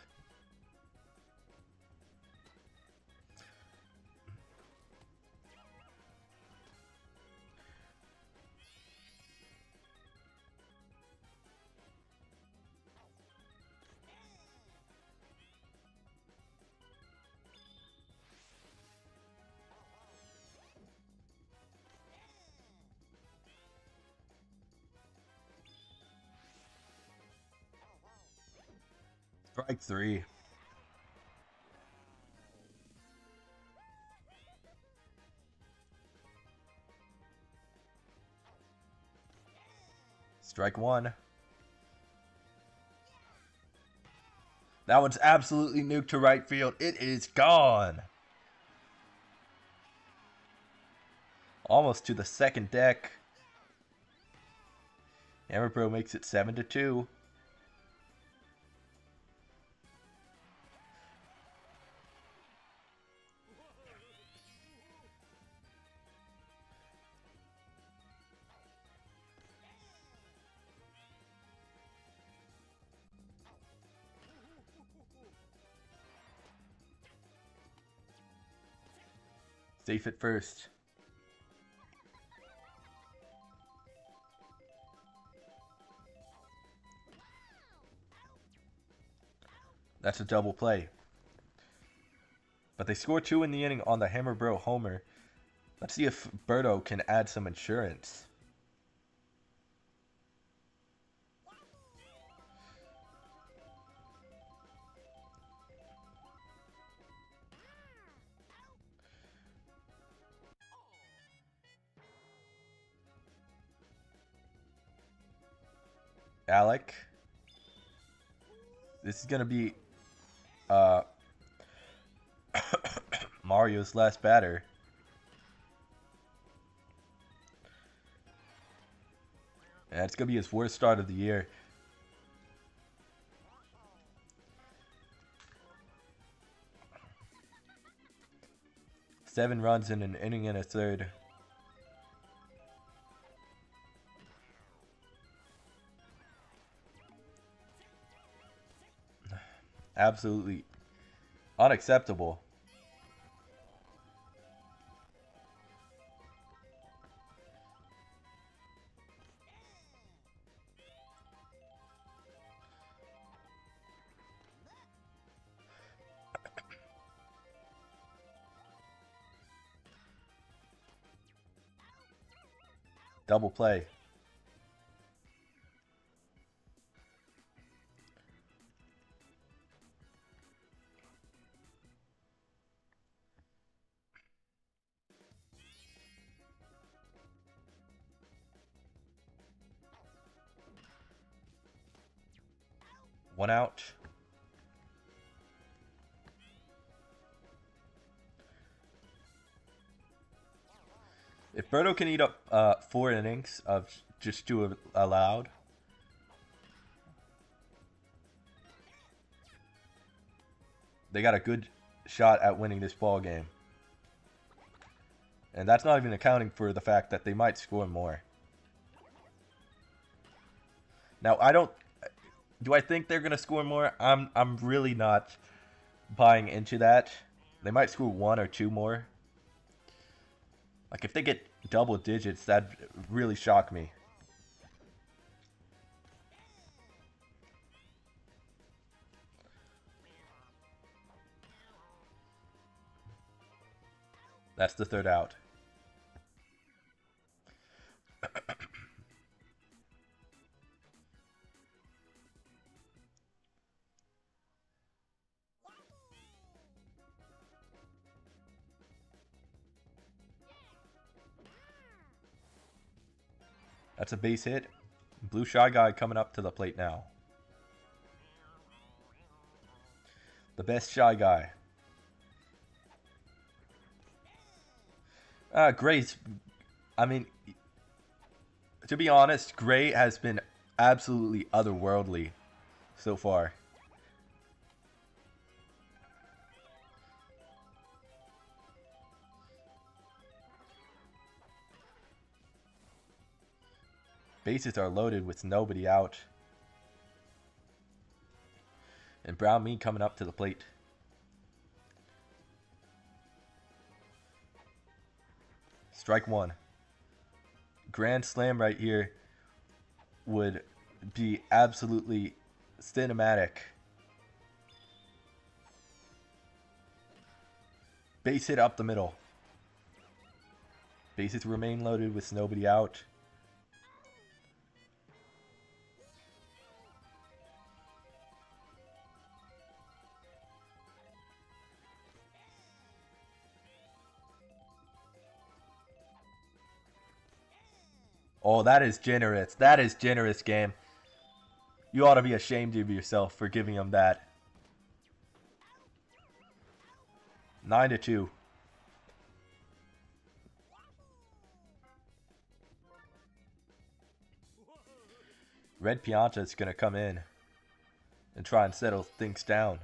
Strike three. Strike one. That one's absolutely nuked to right field. It is gone. Almost to the second deck. Hammer Pro makes it 7-2. Safe at first. That's a double play. But they score 2 in the inning on the Hammer Bro homer. Let's see if Birdo can add some insurance. Alec. This is going to be Mario's last batter. And it's going to be his worst start of the year. Seven runs in an inning and a third. Absolutely unacceptable. Double play. One out. If Birdo can eat up 4 innings of just 2 allowed, they got a good shot at winning this ball game. And that's not even accounting for the fact that they might score more. Now, do I think they're going to score more? I'm really not buying into that. They might score 1 or 2 more. Like, if they get double digits, that'd really shock me. That's the third out. That's a base hit. Blue Shy Guy coming up to the plate now. The best Shy Guy. Gray's... I mean, to be honest, Gray has been absolutely otherworldly so far. Bases are loaded with nobody out. And Brown Meat coming up to the plate. Strike one. Grand slam right here would be absolutely cinematic. Base hit up the middle. Bases remain loaded with nobody out. Oh, that is generous. That is generous, game. You ought to be ashamed of yourself for giving him that. 9-2. Red Pianta is going to come in and try and settle things down.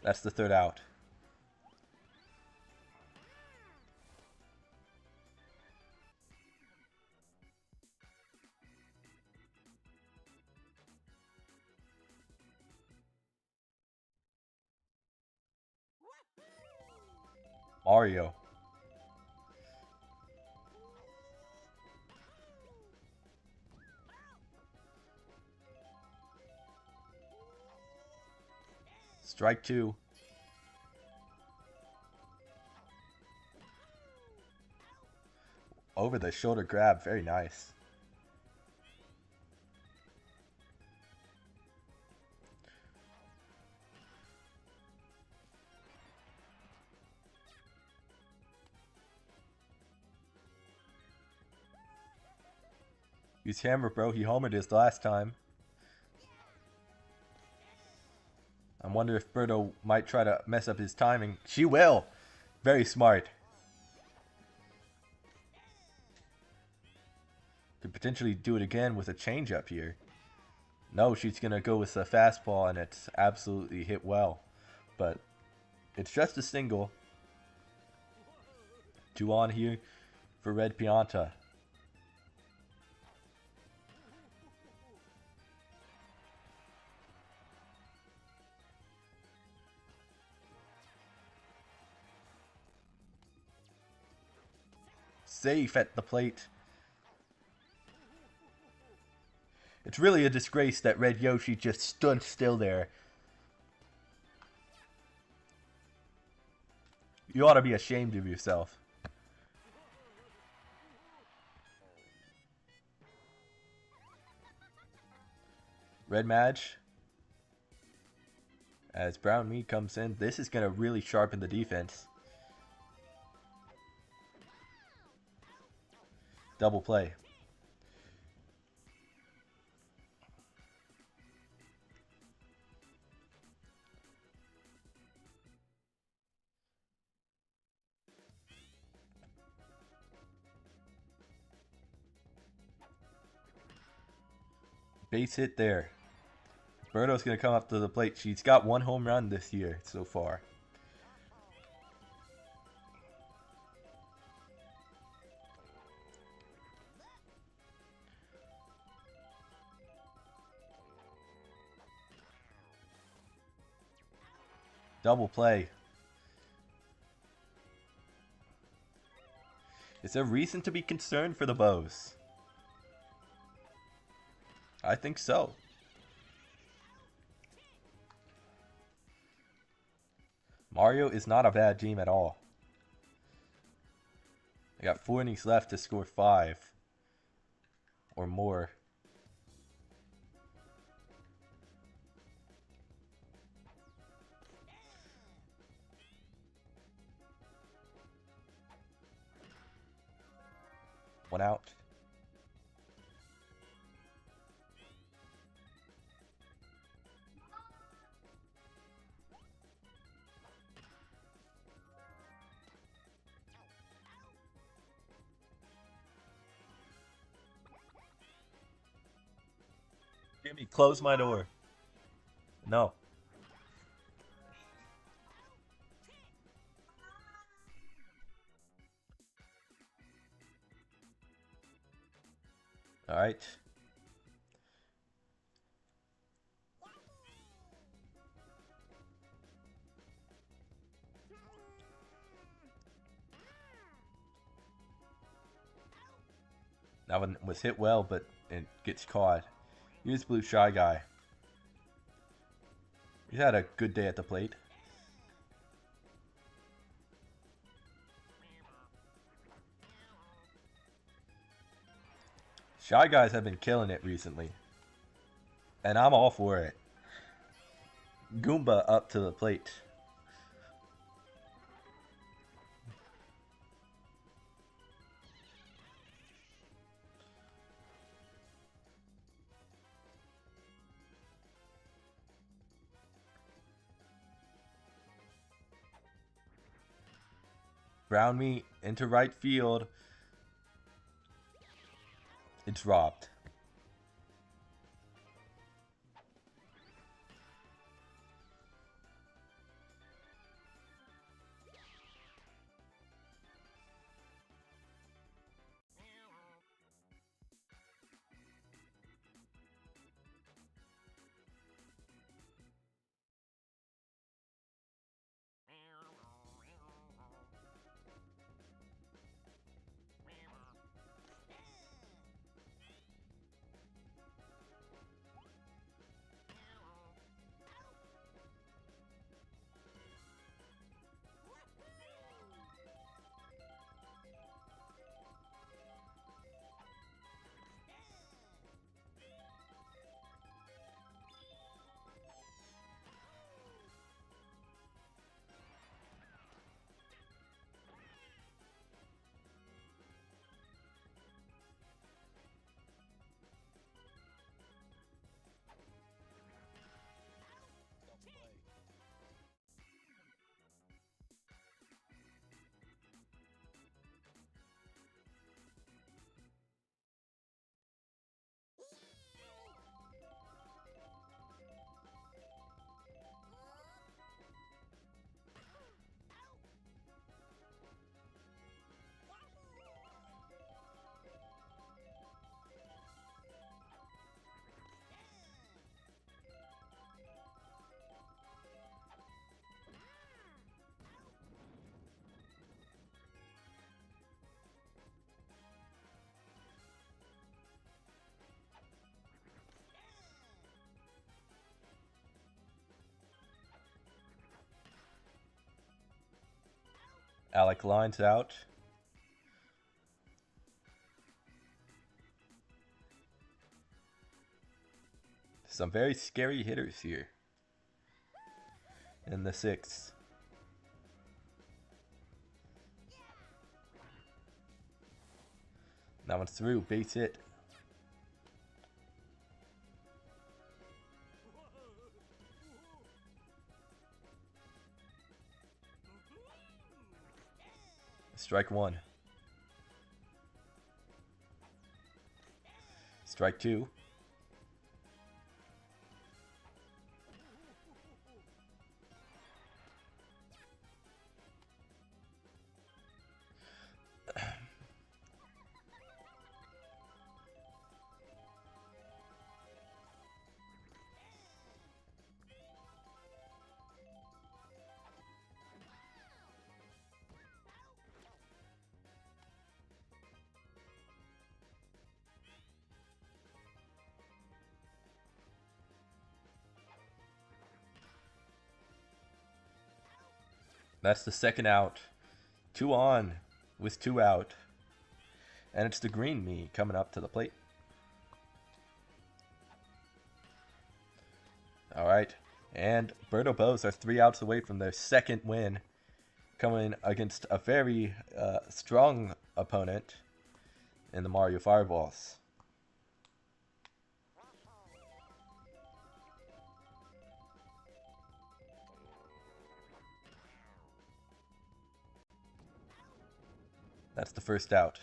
That's the third out. Mario. Strike two. Over the shoulder grab, very nice. Use hammer, bro. He homered his last time. I wonder if Birdo might try to mess up his timing. She will! Very smart. Could potentially do it again with a changeup here. No, she's going to go with a fastball, and it's absolutely hit well. But it's just a single. 2 on here for Red Pianta. Safe at the plate. It's really a disgrace that Red Yoshi just stood still there. You ought to be ashamed of yourself. Red Madge. As Brown Meat comes in, this is going to really sharpen the defense. Double play. Base hit there. Birdo's going to come up to the plate. She's got 1 home run this year so far. Double play. Is there reason to be concerned for the Bows? I think so. Mario is not a bad team at all. They got 4 innings left to score 5 or more. One out. Jimmy, close my door. No. Alright. That one was hit well, but it gets caught. Here's Blue Shy Guy. He's had a good day at the plate. Shy Guys have been killing it recently. And I'm all for it. Goomba up to the plate. Ground me into right field. It's dropped. Alec lines out. Some very scary hitters here in the sixth. That one's through, base hit. Strike one. Strike two. That's the second out. 2 on with 2 out. And it's the green me coming up to the plate. Alright. And Birdo Bows are 3 outs away from their second win. Coming against a very strong opponent and the Mario Fireballs. That's the first out.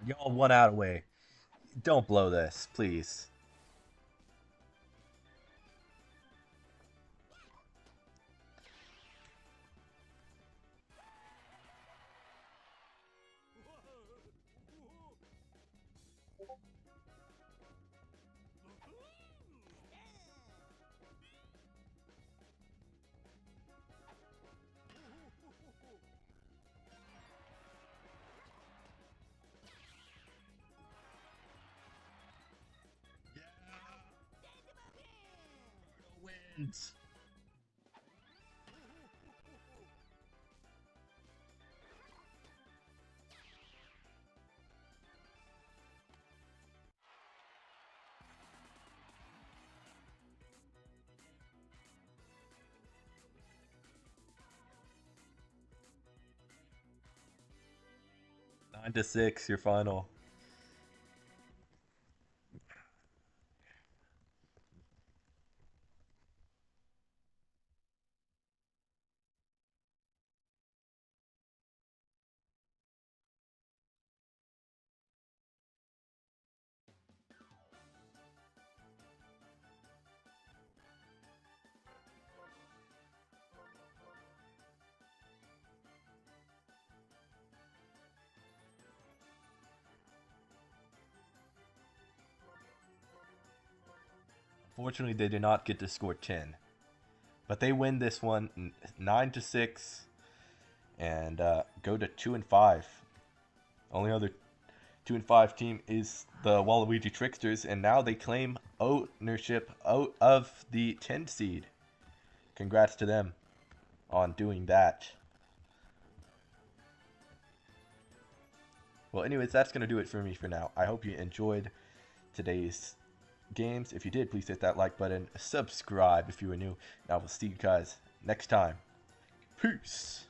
Y'all 1 out away. Don't blow this, please. Wins. Nine to 6, your final. Fortunately, they did not get to score 10. But they win this one 9 to 6 and go to 2 and 5. Only other 2 and 5 team is the Waluigi Tricksters, and now they claim ownership out of the 10 seed. Congrats to them on doing that. Well, anyways, that's going to do it for me for now. I hope you enjoyed today's games. If you did, please hit that like button, subscribe if you are new, and I will see you guys next time. Peace.